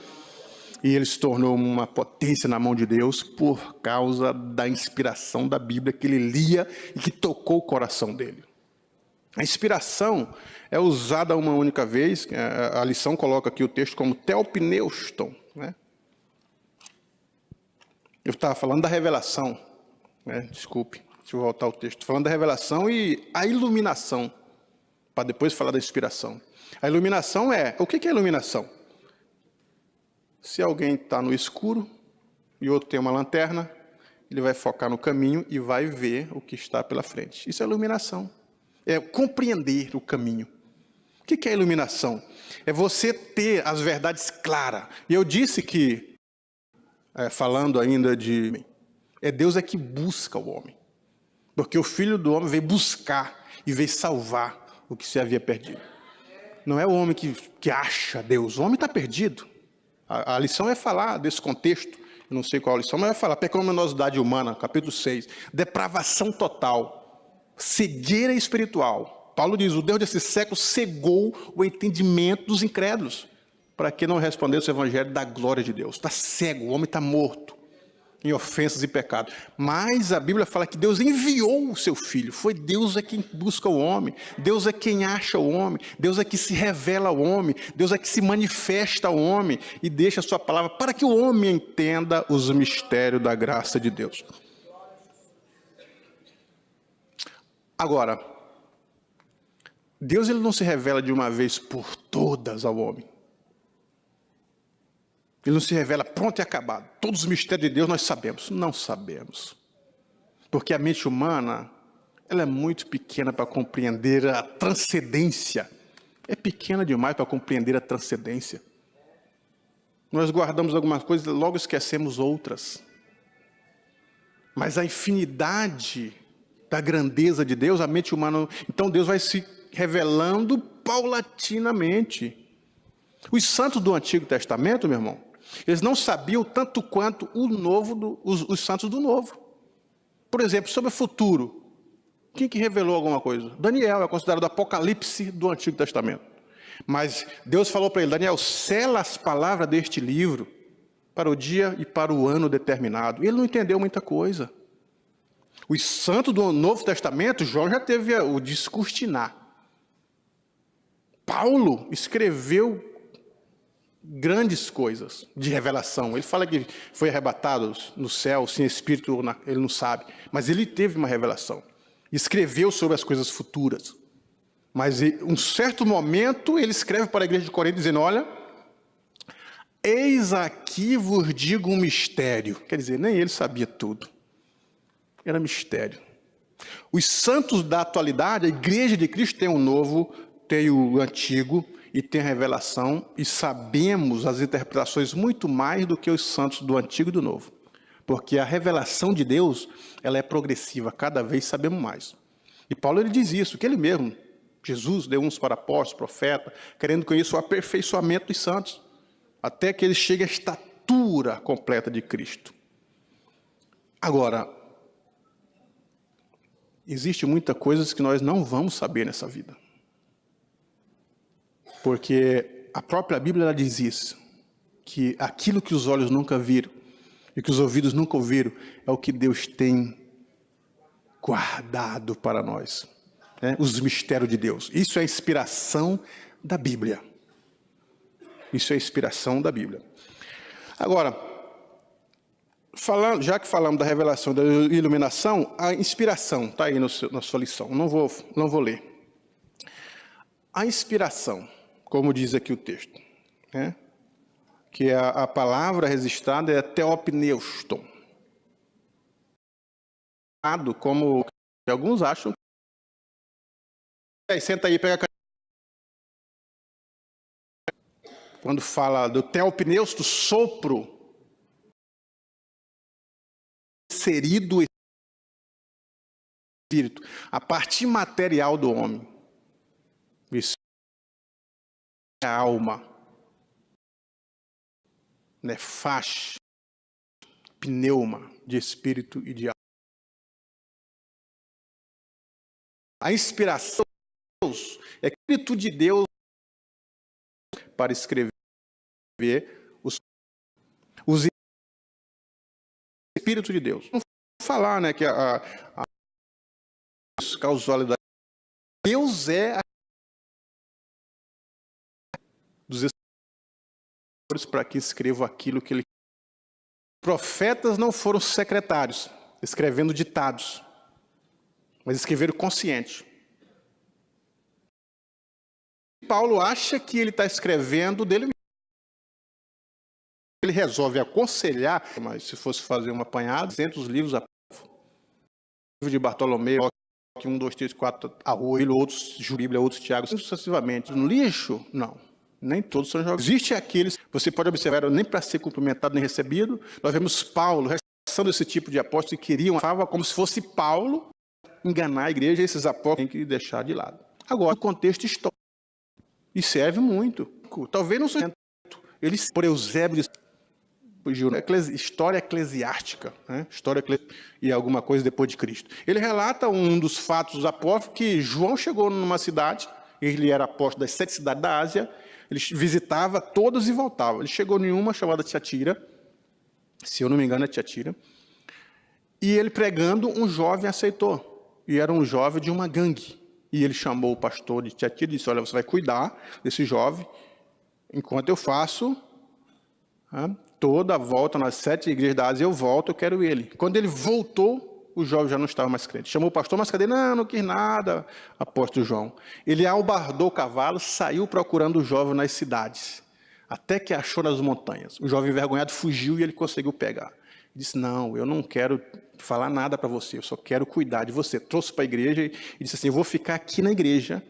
E ele se tornou uma potência na mão de Deus por causa da inspiração da Bíblia que ele lia e que tocou o coração dele. A inspiração é usada uma única vez, a lição coloca aqui o texto como telpneuston, né? Eu estava falando da revelação, né? Desculpe, deixa eu voltar ao texto. Estou falando da revelação e a iluminação, para depois falar da inspiração. A iluminação o que é iluminação? Se alguém está no escuro e outro tem uma lanterna, ele vai focar no caminho e vai ver o que está pela frente. Isso é iluminação. É compreender o caminho. O que é iluminação? É você ter as verdades claras. E eu disse que, falando ainda de... Deus é que busca o homem. Porque o Filho do Homem veio buscar e veio salvar o que se havia perdido. Não é o homem que acha Deus. O homem está perdido. A lição é falar desse contexto, eu não sei qual a lição, mas vai falar pecaminosidade humana, capítulo 6, depravação total, cegueira espiritual. Paulo diz, o Deus desse século cegou o entendimento dos incrédulos, para que não respondesse o evangelho da glória de Deus. Está cego, o homem está morto, em ofensas e pecados. Mas a Bíblia fala que Deus enviou o seu Filho. Foi Deus é quem busca o homem. Deus é quem acha o homem. Deus é que se revela ao homem. Deus é que se manifesta ao homem e deixa a sua palavra para que o homem entenda os mistérios da graça de Deus. Agora, Deus ele não se revela de uma vez por todas ao homem. Ele não se revela pronto e acabado. Todos os mistérios de Deus nós sabemos. Não sabemos. Porque a mente humana, ela é muito pequena para compreender a transcendência. É pequena demais para compreender a transcendência. Nós guardamos algumas coisas e logo esquecemos outras. Mas a infinidade da grandeza de Deus, a mente humana... Então Deus vai se revelando paulatinamente. Os santos do Antigo Testamento, meu irmão, eles não sabiam tanto quanto os santos do Novo. Por exemplo, sobre o futuro. Quem que revelou alguma coisa? Daniel é considerado o Apocalipse do Antigo Testamento. Mas Deus falou para ele, Daniel, sela as palavras deste livro para o dia e para o ano determinado. Ele não entendeu muita coisa. Os santos do Novo Testamento, João já teve o descortinar. Paulo escreveu grandes coisas de revelação. Ele fala que foi arrebatado no céu, sem espírito, ele não sabe. Mas ele teve uma revelação. Escreveu sobre as coisas futuras. Mas em um certo momento, ele escreve para a igreja de Corinto, dizendo, olha, eis aqui vos digo um mistério. Quer dizer, nem ele sabia tudo. Era mistério. Os santos da atualidade, a igreja de Cristo tem o novo, tem o antigo e tem a revelação, e sabemos as interpretações muito mais do que os santos do antigo e do novo. Porque a revelação de Deus, ela é progressiva, cada vez sabemos mais. E Paulo ele diz isso, que ele mesmo, Jesus deu uns para apóstolos, profeta, querendo com isso o aperfeiçoamento dos santos, até que ele chegue à estatura completa de Cristo. Agora, existe muitas coisas que nós não vamos saber nessa vida. Porque a própria Bíblia ela diz isso, que aquilo que os olhos nunca viram e que os ouvidos nunca ouviram é o que Deus tem guardado para nós, né? Os mistérios de Deus. Isso é a inspiração da Bíblia. Isso é a inspiração da Bíblia. Agora, já que falamos da revelação, da iluminação, a inspiração está aí na sua lição. Não vou ler. A inspiração, como diz aqui o texto, né? Que a palavra registrada é teopneuston. Como alguns acham. Senta aí, pega a caneta. Quando fala do teopneusto, sopro, inserido espírito, a parte material do homem. Isso é a alma. Né, faixa, pneuma de espírito e de alma. A inspiração de Deus é o espírito de Deus para escrever os espírito de Deus. Vamos falar, né, que a causalidade. Deus é dos para que escreva aquilo que ele... Profetas não foram secretários, escrevendo ditados, mas escreveram consciente. Paulo acha que ele está escrevendo dele mesmo. Ele resolve aconselhar, mas se fosse fazer uma apanhada, 200 livros, livro de Bartolomeu, 1, 2, 3, 4, Arroio, outros, Bíblia, outros, Tiago, sucessivamente. No lixo, não. Nem todos são jogados. Existe aqueles, você pode observar, nem para ser cumprimentado nem recebido. Nós vemos Paulo restando esse tipo de apóstolos que queriam, como se fosse Paulo enganar a igreja, e esses apóstolos têm que deixar de lado. Agora, o contexto histórico, e serve muito. Talvez não seja ele por Eusébio, história eclesiástica, né? E alguma coisa depois de Cristo. Ele relata um dos fatos dos apóstolos que João chegou numa cidade, ele era apóstolo das 7 cidades da Ásia. Ele visitava todas e voltava. Ele chegou em uma chamada Tiatira, se eu não me engano é Tiatira, e ele pregando, um jovem aceitou. E era um jovem de uma gangue. E ele chamou o pastor de Tiatira e disse, olha, você vai cuidar desse jovem, enquanto eu faço toda a volta nas 7 igrejas da Ásia, eu volto, eu quero ele. Quando ele voltou, o jovem já não estava mais crente. Chamou o pastor, mas cadê? Não quis nada, apóstolo João. Ele albardou o cavalo, saiu procurando o jovem nas cidades, até que achou nas montanhas. O jovem envergonhado fugiu e ele conseguiu pegar. Disse, não, eu não quero falar nada para você, eu só quero cuidar de você. Trouxe para a igreja e disse assim, eu vou ficar aqui na igreja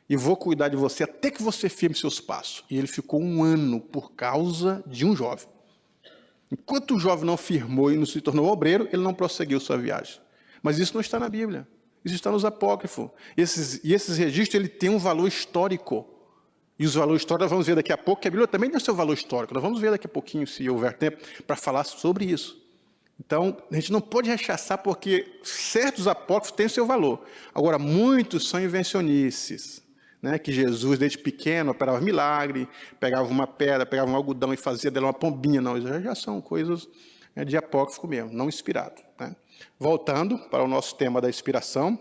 e vou cuidar de você até que você firme seus passos. E ele ficou 1 ano por causa de um jovem. Enquanto o jovem não firmou e não se tornou obreiro, ele não prosseguiu sua viagem. Mas isso não está na Bíblia. Isso está nos apócrifos. Esses registros ele tem um valor histórico. E os valores históricos nós vamos ver daqui a pouco, que a Bíblia também tem seu valor histórico. Nós vamos ver daqui a pouquinho, se houver tempo, para falar sobre isso. Então, a gente não pode rechaçar porque certos apócrifos têm seu valor. Agora, muitos são invencionices, né? Que Jesus, desde pequeno, operava milagre, pegava uma pedra, pegava um algodão e fazia dela uma pombinha. Não, isso já são coisas de apócrifo mesmo, não inspirado. Né? Voltando para o nosso tema da inspiração,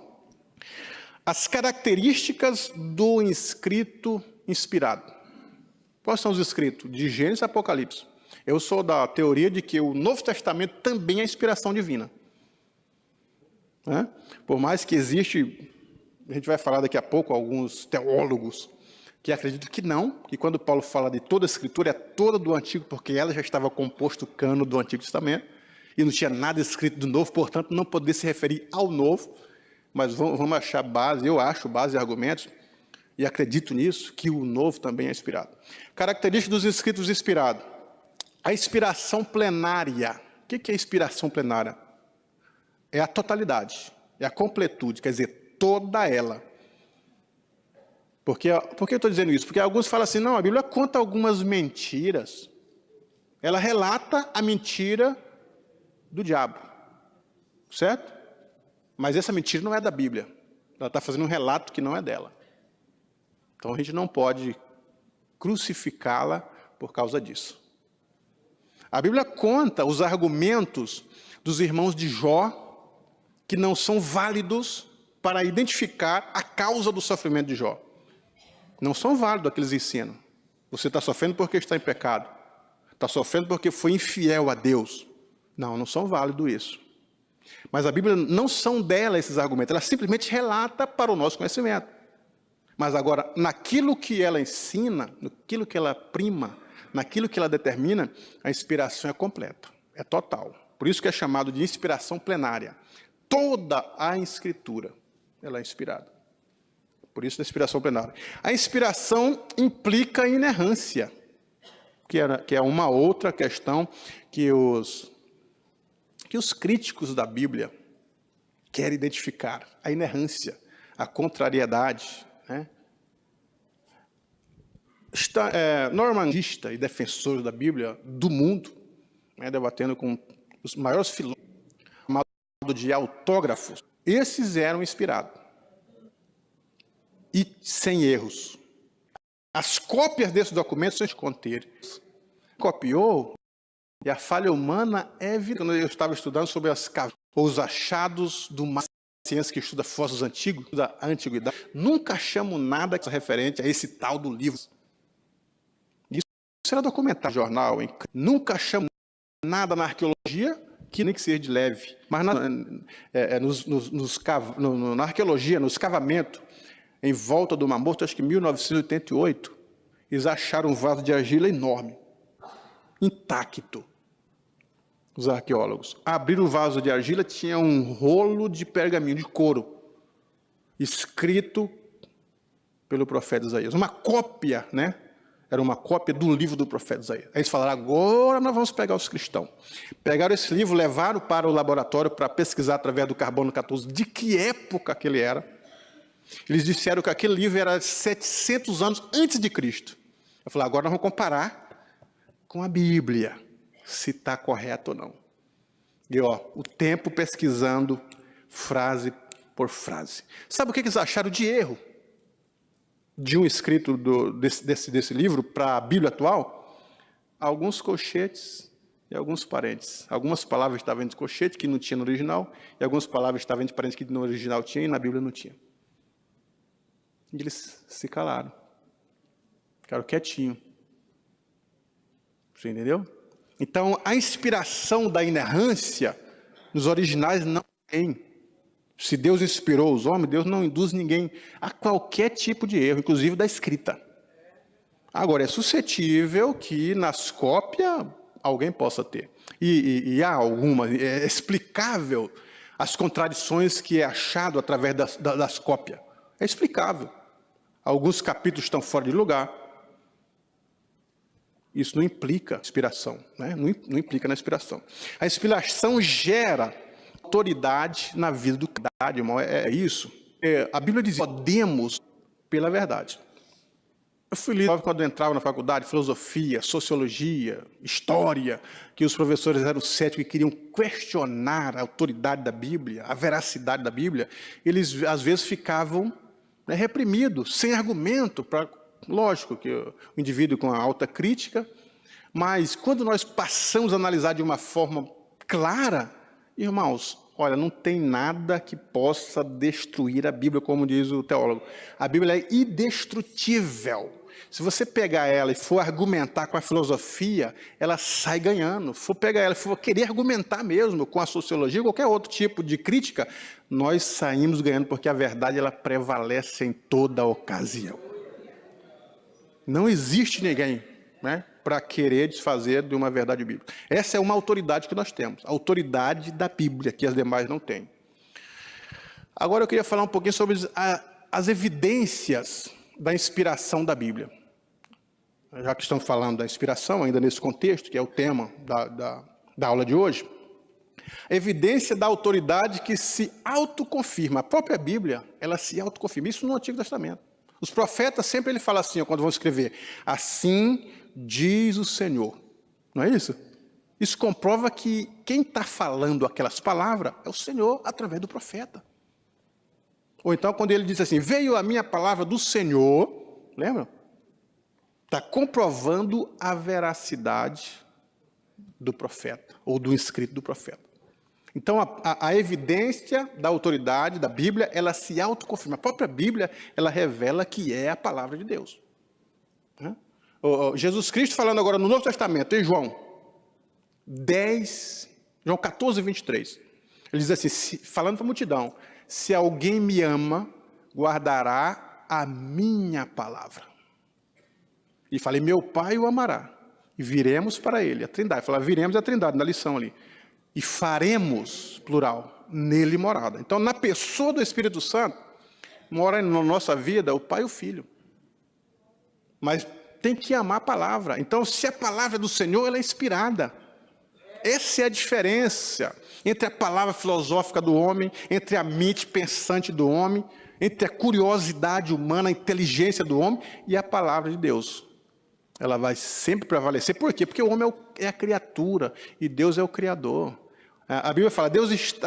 as características do escrito inspirado. Quais são os escritos? De Gênesis a Apocalipse. Eu sou da teoria de que o Novo Testamento também é inspiração divina. Né? Por mais que existe, a gente vai falar daqui a pouco, alguns teólogos que acreditam que não, que quando Paulo fala de toda a Escritura, é toda do Antigo, porque ela já estava composto o cano do Antigo Testamento, e não tinha nada escrito do Novo, portanto, não poderia se referir ao Novo, mas vamos achar base, eu acho base e argumentos, e acredito nisso, que o Novo também é inspirado. Característica dos escritos inspirados. A inspiração plenária. O que é inspiração plenária? É a totalidade, é a completude, quer dizer, toda ela. Por que eu estou dizendo isso? Porque alguns falam assim, não, a Bíblia conta algumas mentiras. Ela relata a mentira do diabo, certo? Mas essa mentira não é da Bíblia. Ela está fazendo um relato que não é dela. Então a gente não pode crucificá-la por causa disso. A Bíblia conta os argumentos dos irmãos de Jó que não são válidos para identificar a causa do sofrimento de Jó. Não são válidos aqueles ensinam. Você está sofrendo porque está em pecado. Está sofrendo porque foi infiel a Deus. Não são válidos isso. Mas a Bíblia não são dela esses argumentos. Ela simplesmente relata para o nosso conhecimento. Mas agora, naquilo que ela ensina, naquilo que ela prima, naquilo que ela determina, a inspiração é completa, é total. Por isso que é chamado de inspiração plenária. Toda a Escritura, ela é inspirada. Por isso a inspiração plenária. A inspiração implica inerrância, que é uma outra questão que os críticos da Bíblia querem identificar. A inerrância, a contrariedade, né? Normandista e defensores da Bíblia do mundo, né, debatendo com os maiores filósofos, chamados de autógrafos, esses eram inspirados e sem erros. As cópias desses documentos são esconteiras. Copiou, e a falha humana é evidente. Quando eu estava estudando sobre os achados do mar, ciência que estuda fósseis antigos, da antiguidade, nunca achamos nada referente a esse tal do livro. Isso era documentado no jornal, hein? Nunca achamos nada na arqueologia que nem que seja de leve. Mas na arqueologia, no escavamento, em volta do Mar Morto, acho que em 1988, eles acharam um vaso de argila enorme, intacto. Os arqueólogos abriram o vaso de argila, tinha um rolo de pergaminho de couro, escrito pelo profeta Isaías. Uma cópia, né? Era uma cópia do livro do profeta Isaías. Aí eles falaram, agora nós vamos pegar os cristãos. Pegaram esse livro, levaram para o laboratório para pesquisar através do carbono 14 de que época que ele era. Eles disseram que aquele livro era 700 anos antes de Cristo. Eu falei, agora nós vamos comparar com a Bíblia, se está correto ou não. E o tempo pesquisando frase por frase. Sabe o que eles acharam de erro de um escrito desse livro para a Bíblia atual? Alguns colchetes e alguns parênteses. Algumas palavras estavam entre colchete, que não tinha no original, e algumas palavras estavam entre parênteses, que no original tinha e na Bíblia não tinha. E eles se calaram. Ficaram quietinhos. Você entendeu? Então, a inspiração da inerrância nos originais não tem. Se Deus inspirou os homens, Deus não induz ninguém a qualquer tipo de erro, inclusive da escrita. Agora, é suscetível que nas cópias alguém possa ter. E há alguma, é explicável as contradições que é achado através das cópias. É explicável. Alguns capítulos estão fora de lugar. Isso não implica inspiração, né? Não implica na inspiração. A inspiração gera autoridade na vida do cara, irmão, é isso. A Bíblia diz, podemos pela verdade. Eu fui lido quando eu entrava na faculdade, filosofia, sociologia, história, que os professores eram céticos e queriam questionar a autoridade da Bíblia, a veracidade da Bíblia. Eles, às vezes, ficavam reprimidos, sem argumento, lógico que o indivíduo com a alta crítica, mas quando nós passamos a analisar de uma forma clara, irmãos, olha, não tem nada que possa destruir a Bíblia, como diz o teólogo. A Bíblia é indestrutível. Se você pegar ela e for argumentar com a filosofia, ela sai ganhando. Se for pegar ela e for querer argumentar mesmo com a sociologia, qualquer outro tipo de crítica, nós saímos ganhando, porque a verdade ela prevalece em toda ocasião. Não existe ninguém, né, para querer desfazer de uma verdade bíblica. Essa é uma autoridade que nós temos, a autoridade da Bíblia, que as demais não têm. Agora eu queria falar um pouquinho sobre as evidências da inspiração da Bíblia. Já que estamos falando da inspiração, ainda nesse contexto, que é o tema da aula de hoje, a evidência da autoridade que se autoconfirma. A própria Bíblia, ela se autoconfirma. Isso no Antigo Testamento. Os profetas sempre ele fala assim, quando vão escrever, assim diz o Senhor. Não é isso? Isso comprova que quem está falando aquelas palavras é o Senhor através do profeta. Ou então quando ele diz assim, veio a minha palavra do Senhor, lembra? Está comprovando a veracidade do profeta, ou do escrito do profeta. Então, a evidência da autoridade da Bíblia, ela se autoconfirma. A própria Bíblia, ela revela que é a palavra de Deus. Jesus Cristo falando agora no Novo Testamento, em João 14, 23. Ele diz assim, falando para a multidão, se alguém me ama, guardará a minha palavra. E falei, meu Pai o amará, e viremos para ele, a Trindade. Falar, viremos a Trindade, na lição ali. E faremos, plural, nele morada. Então, na pessoa do Espírito Santo, mora na nossa vida o Pai e o Filho. Mas tem que amar a palavra. Então, se a palavra é do Senhor, ela é inspirada. Essa é a diferença entre a palavra filosófica do homem, entre a mente pensante do homem, entre a curiosidade humana, a inteligência do homem e a palavra de Deus. Ela vai sempre prevalecer. Por quê? Porque o homem é a criatura e Deus é o Criador. A Bíblia fala,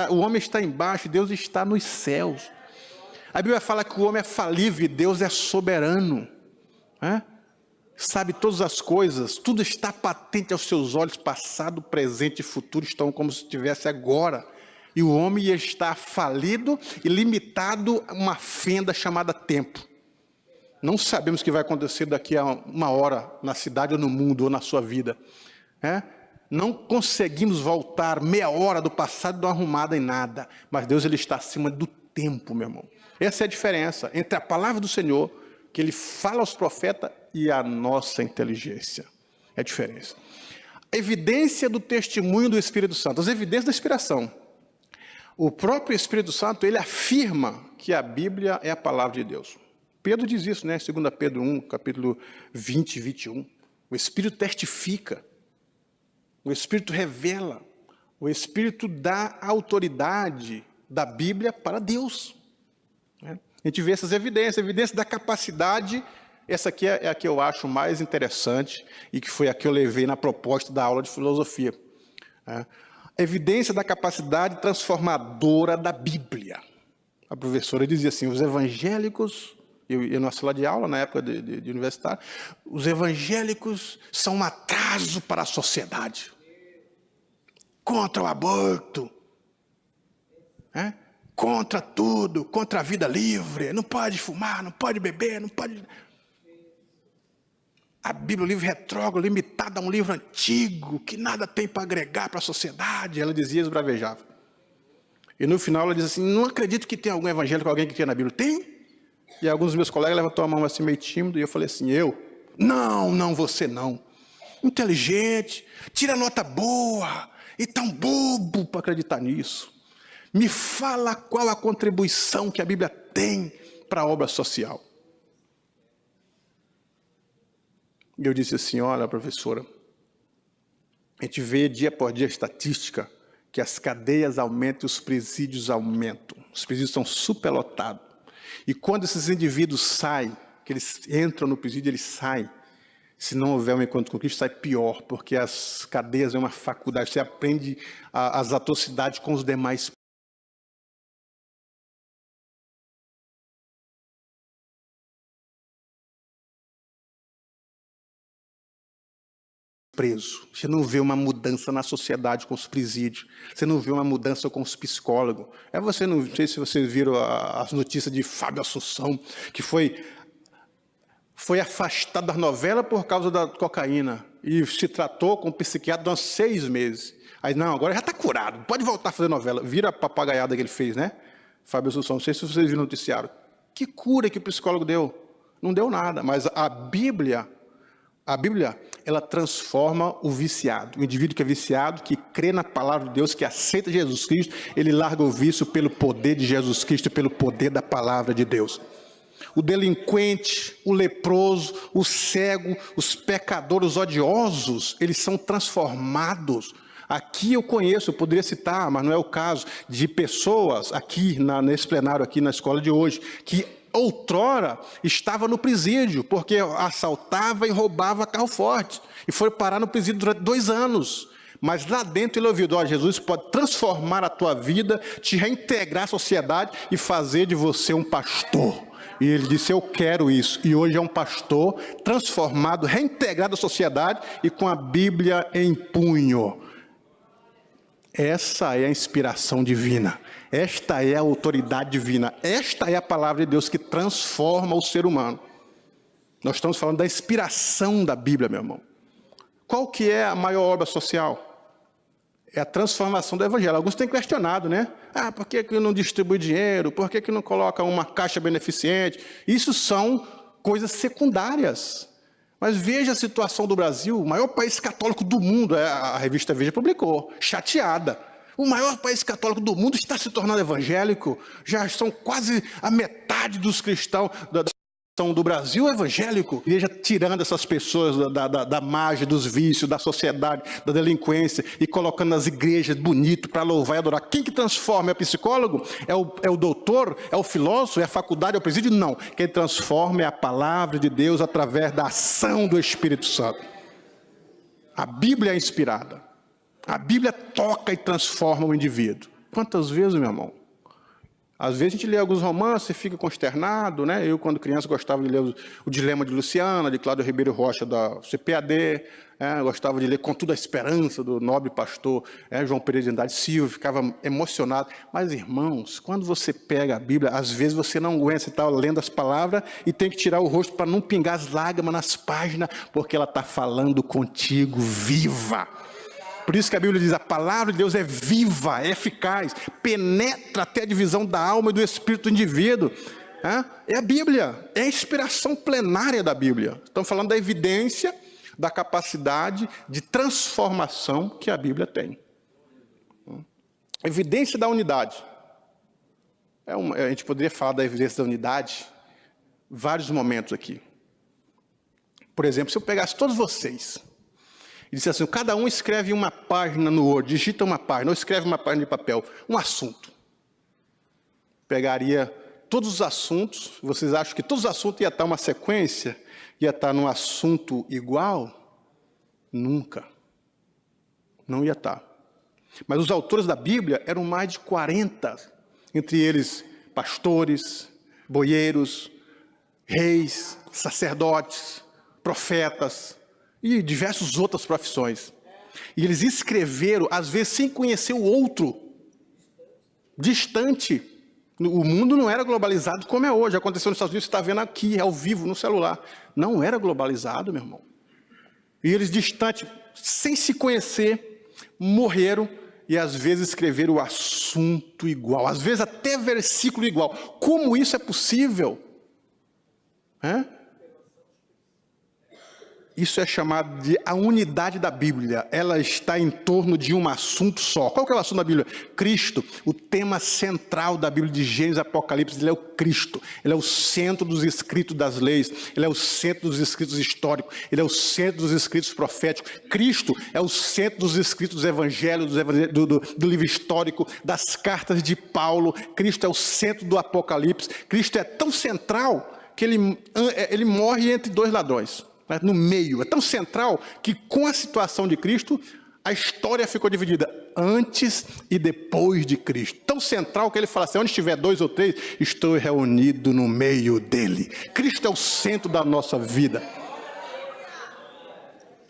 o homem está embaixo e Deus está nos céus. A Bíblia fala que o homem é falível e Deus é soberano. Sabe todas as coisas, tudo está patente aos seus olhos, passado, presente e futuro estão como se estivesse agora. E o homem está falido e limitado a uma fenda chamada tempo. Não sabemos o que vai acontecer daqui a uma hora na cidade ou no mundo ou na sua vida. Não conseguimos voltar meia hora do passado e dar uma arrumada em nada. Mas Deus ele está acima do tempo, meu irmão. Essa é a diferença entre a palavra do Senhor, que ele fala aos profetas, e a nossa inteligência. É a diferença. A evidência do testemunho do Espírito Santo, as evidências da inspiração. O próprio Espírito Santo, ele afirma que a Bíblia é a palavra de Deus. Pedro diz isso, né? 2 Pedro 1, capítulo 20 e 21. O Espírito testifica. O Espírito revela. O Espírito dá autoridade da Bíblia para Deus. A gente vê essas evidências da capacidade. Essa aqui é a que eu acho mais interessante e que foi a que eu levei na proposta da aula de filosofia. A evidência da capacidade transformadora da Bíblia. A professora dizia assim, os evangélicos, eu na sala de aula, na época de universitário, os evangélicos são um atraso para a sociedade. Contra o aborto. Contra tudo, contra a vida livre. Não pode fumar, não pode beber, não pode... A Bíblia é um livro retrógrado, limitado a um livro antigo, que nada tem para agregar para a sociedade. Ela dizia e esbravejava. E no final ela diz assim, não acredito que tem algum evangélico, alguém que crê na Bíblia. Tem? E alguns dos meus colegas levantou a mão assim meio tímido, e eu falei assim, Não, você não. Inteligente, tira nota boa, e tão bobo para acreditar nisso. Me fala qual a contribuição que a Bíblia tem para a obra social. E eu disse assim, olha, professora, a gente vê dia após dia a estatística que as cadeias aumentam e os presídios aumentam. Os presídios estão superlotados. E quando esses indivíduos saem, que eles entram no presídio, eles saem. Se não houver um encontro com Cristo, sai pior, porque as cadeias é uma faculdade. Você aprende as atrocidades com os demais preso. Você não vê uma mudança na sociedade com os presídios. Você não vê uma mudança com os psicólogos. Você não sei se vocês viram as notícias de Fábio Assunção, que foi afastado da novela por causa da cocaína e se tratou com um psiquiatra durante 6 meses. Aí, não, agora já está curado, pode voltar a fazer novela. Vira a papagaiada que ele fez, né? Fábio Assunção, não sei se vocês viram no noticiário. Que cura que o psicólogo deu? Não deu nada, mas a Bíblia, ela transforma o viciado. O indivíduo que é viciado, que crê na palavra de Deus, que aceita Jesus Cristo, ele larga o vício pelo poder de Jesus Cristo, pelo poder da palavra de Deus. O delinquente, o leproso, o cego, os pecadores odiosos, eles são transformados. Aqui eu conheço, eu poderia citar, mas não é o caso, de pessoas aqui, nesse plenário, aqui na escola de hoje, que outrora estava no presídio, porque assaltava e roubava carro forte, e foi parar no presídio durante 2 anos. Mas lá dentro ele ouviu, olha, Jesus pode transformar a tua vida, te reintegrar à sociedade e fazer de você um pastor. E ele disse, eu quero isso. E hoje é um pastor transformado, reintegrado à sociedade e com a Bíblia em punho. Essa é a inspiração divina. Esta é a autoridade divina. Esta é a palavra de Deus que transforma o ser humano. Nós estamos falando da inspiração da Bíblia, meu irmão. Qual que é a maior obra social? É a transformação do Evangelho. Alguns têm questionado, né? Por que não distribui dinheiro? Por que não coloca uma caixa beneficente? Isso são coisas secundárias. Mas veja a situação do Brasil, o maior país católico do mundo, a revista Veja publicou, chateada. O maior país católico do mundo está se tornando evangélico. Já são quase a metade dos cristãos do Brasil evangélico. A igreja tirando essas pessoas da margem, dos vícios, da sociedade, da delinquência e colocando nas igrejas bonito para louvar e adorar. Quem que transforma? É o psicólogo? É o doutor? É o filósofo? É a faculdade? É o presídio? Não. Quem transforma é a palavra de Deus através da ação do Espírito Santo. A Bíblia é inspirada. A Bíblia toca e transforma o indivíduo. Quantas vezes, meu irmão? Às vezes a gente lê alguns romances e fica consternado, né? Eu, quando criança, gostava de ler o Dilema de Luciana, de Cláudio Ribeiro Rocha, da CPAD. Gostava de ler Contudo a Esperança, do nobre pastor João Pereira de Andrade Silva. Ficava emocionado. Mas, irmãos, quando você pega a Bíblia, às vezes você não aguenta, você está lendo as palavras e tem que tirar o rosto para não pingar as lágrimas nas páginas, porque ela está falando contigo viva. Por isso que a Bíblia diz, a palavra de Deus é viva, é eficaz, penetra até a divisão da alma e do espírito do indivíduo. É a Bíblia, é a inspiração plenária da Bíblia. Estamos falando da evidência, da capacidade de transformação que a Bíblia tem. Evidência da unidade. A gente poderia falar da evidência da unidade em vários momentos aqui. Por exemplo, se eu pegasse todos vocês e disse assim, cada um escreve uma página no Word, digita uma página, ou escreve uma página de papel, um assunto. Pegaria todos os assuntos, vocês acham que todos os assuntos ia estar uma sequência? Ia estar num assunto igual? Nunca. Não ia estar. Mas os autores da Bíblia eram mais de 40, entre eles pastores, boieiros, reis, sacerdotes, profetas, e diversas outras profissões. E eles escreveram, às vezes, sem conhecer o outro, distante. O mundo não era globalizado como é hoje. Aconteceu nos Estados Unidos, você está vendo aqui, ao vivo, no celular. Não era globalizado, meu irmão. E eles, distantes, sem se conhecer, morreram e, às vezes, escreveram o assunto igual. Às vezes, até versículo igual. Como isso é possível? Isso é chamado de a unidade da Bíblia. Ela está em torno de um assunto só. Qual que é o assunto da Bíblia? Cristo. O tema central da Bíblia de Gênesis e Apocalipse, ele é o Cristo. Ele é o centro dos escritos das leis. Ele é o centro dos escritos históricos. Ele é o centro dos escritos proféticos. Cristo é o centro dos escritos dos evangelhos, do livro histórico, das cartas de Paulo. Cristo é o centro do Apocalipse. Cristo é tão central que ele morre entre dois ladrões. No meio, é tão central que com a situação de Cristo, a história ficou dividida antes e depois de Cristo. Tão central que ele fala assim, onde estiver 2 ou 3, estou reunido no meio dele. Cristo é o centro da nossa vida.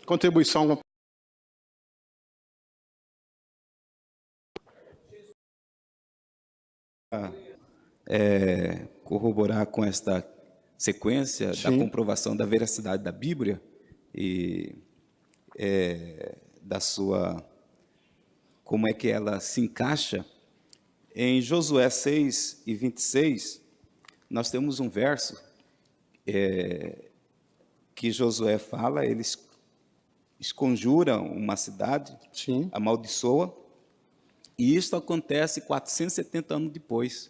Contribuição. Corroborar com esta sequência da comprovação da veracidade da Bíblia e da sua, como é que ela se encaixa. Em Josué 6:26, nós temos um verso que Josué fala, eles esconjuram uma cidade, amaldiçoa, e isso acontece 470 anos depois.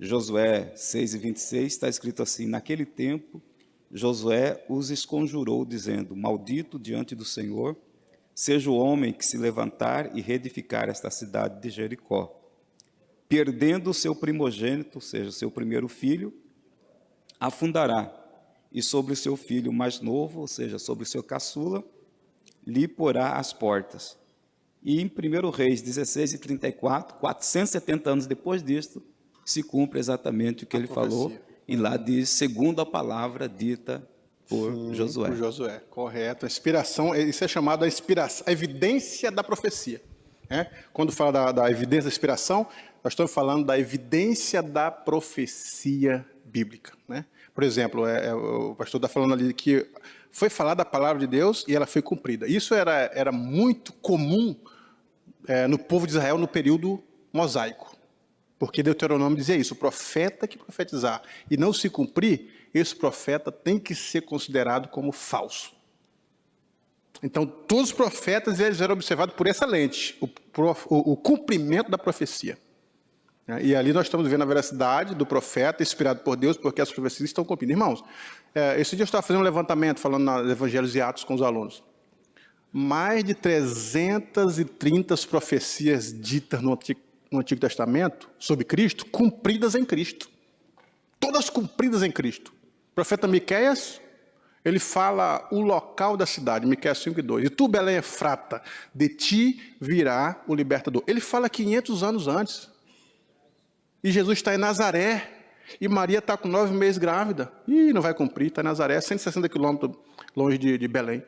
Josué 6:26 está escrito assim, naquele tempo, Josué os esconjurou, dizendo, maldito diante do Senhor, seja o homem que se levantar e reedificar esta cidade de Jericó, perdendo o seu primogênito, ou seja, o seu primeiro filho, afundará, e sobre o seu filho mais novo, ou seja, sobre o seu caçula, lhe porá as portas. E em 1 Reis 16:34, 470 anos depois disto, se cumpre exatamente o que ele falou, e lá diz, segundo a palavra dita por Josué. Por Josué, correto. A inspiração, isso é chamado a inspiração, a evidência da profecia. Quando fala da evidência da inspiração, nós estamos falando da evidência da profecia bíblica. Por exemplo, o pastor está falando ali que foi falada a palavra de Deus e ela foi cumprida. Isso era muito comum no povo de Israel no período mosaico. Porque Deuteronômio dizia isso, o profeta que profetizar e não se cumprir, esse profeta tem que ser considerado como falso. Então, todos os profetas eles eram observados por essa lente, o cumprimento da profecia. E ali nós estamos vendo a veracidade do profeta, inspirado por Deus, porque as profecias estão cumpridas. Irmãos, esse dia eu estava fazendo um levantamento, falando nos Evangelhos e Atos com os alunos. Mais de 330 profecias ditas no Antigo Testamento, sobre Cristo, cumpridas em Cristo. Todas cumpridas em Cristo. O profeta Miqueias, ele fala o local da cidade, Miqueias 5:2. E tu, Belém Efrata, de ti virá o libertador. Ele fala 500 anos antes. E Jesus está em Nazaré. E Maria está com 9 meses grávida. E não vai cumprir, está em Nazaré, 160 quilômetros longe de Belém.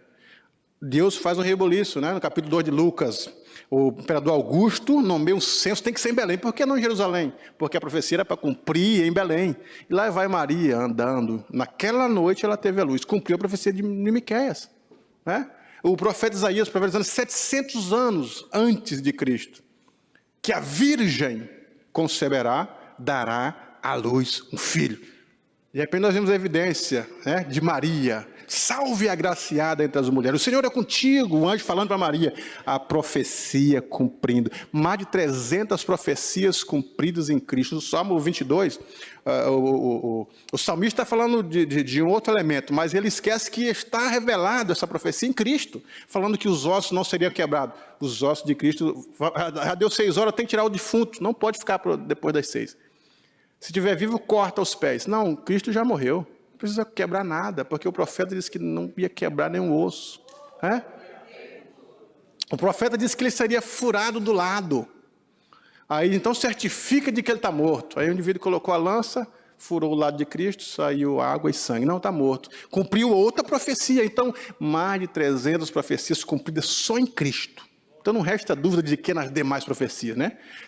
Deus faz um reboliço, no capítulo 2 de Lucas. O imperador Augusto nomeia um censo, tem que ser em Belém. Por que não em Jerusalém? Porque a profecia era para cumprir em Belém. E lá vai Maria andando. Naquela noite ela teve a luz. Cumpriu a profecia de Miqueias. O profeta Isaías profetizando 700 anos antes de Cristo. Que a virgem conceberá, dará à luz um filho. De repente nós vemos a evidência de Maria. Salve a agraciada entre as mulheres. O Senhor é contigo, o anjo falando para Maria. A profecia cumprindo. Mais de 300 profecias cumpridas em Cristo. No Salmo 22, o salmista está falando de um outro elemento, mas ele esquece que está revelado essa profecia em Cristo, falando que os ossos não seriam quebrados. Os ossos de Cristo, já deu 6 horas, tem que tirar o defunto, não pode ficar depois das 6. Se estiver vivo, corta os pés. Não, Cristo já morreu. Não precisa quebrar nada, porque o profeta disse que não ia quebrar nenhum osso. O profeta disse que ele seria furado do lado. Aí então certifica de que ele está morto. Aí o indivíduo colocou a lança, furou o lado de Cristo, saiu água e sangue. Não, está morto. Cumpriu outra profecia. Então, mais de 300 profecias cumpridas só em Cristo. Então não resta dúvida de que nas demais profecias,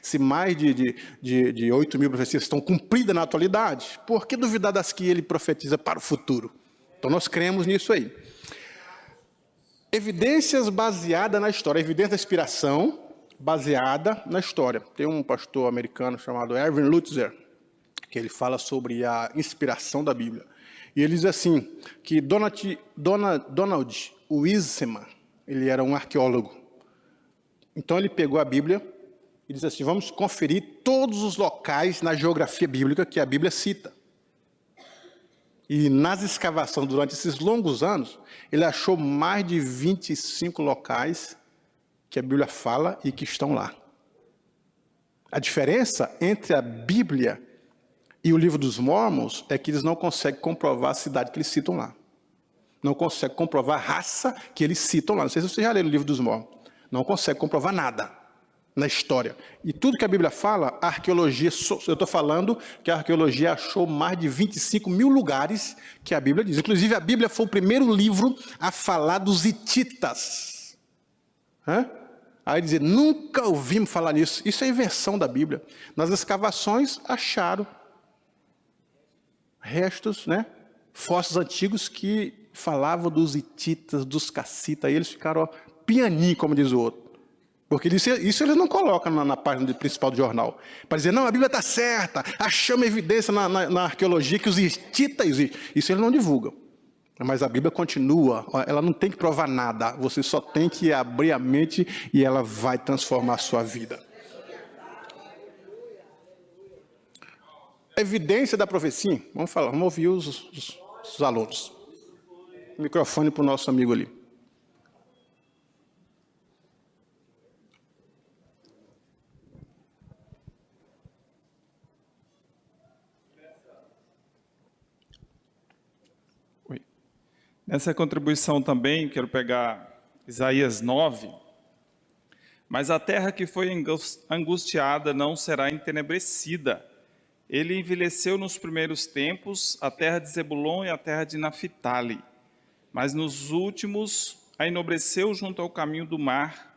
Se mais de 8 mil profecias estão cumpridas na atualidade, por que duvidar das que ele profetiza para o futuro? Então nós cremos nisso aí. Evidências baseadas na história, evidência da inspiração baseada na história. Tem um pastor americano chamado Erwin Lutzer, que ele fala sobre a inspiração da Bíblia. E ele diz assim, que Donald Wiseman, ele era um arqueólogo. Então ele pegou a Bíblia e disse assim, vamos conferir todos os locais na geografia bíblica que a Bíblia cita. E nas escavações, durante esses longos anos, ele achou mais de 25 locais que a Bíblia fala e que estão lá. A diferença entre a Bíblia e o livro dos Mormons é que eles não conseguem comprovar a cidade que eles citam lá. Não conseguem comprovar a raça que eles citam lá. Não sei se vocês já leram o livro dos Mormons. Não conseguem comprovar nada na história. E tudo que a Bíblia fala, a arqueologia, eu estou falando que a arqueologia achou mais de 25 mil lugares que a Bíblia diz. Inclusive, a Bíblia foi o primeiro livro a falar dos hititas. Aí dizer, nunca ouvimos falar nisso. Isso é invenção da Bíblia. Nas escavações, acharam restos, fósseis antigos que falavam dos hititas, dos cassitas. Aí eles ficaram pianinho, como diz o outro. Porque isso eles não colocam na página principal do jornal. Para dizer, não, a Bíblia está certa, achamos evidência na arqueologia que os hititas existem. Isso eles não divulgam. Mas a Bíblia continua, ela não tem que provar nada. Você só tem que abrir a mente e ela vai transformar a sua vida. Evidência da profecia. Vamos falar, vamos ouvir os alunos. Microfone para o nosso amigo ali. Nessa contribuição também, quero pegar Isaías 9. Mas a terra que foi angustiada não será entenebrecida. Ele envelheceu nos primeiros tempos, a terra de Zebulon e a terra de Naphtali. Mas nos últimos a enobreceu junto ao caminho do mar,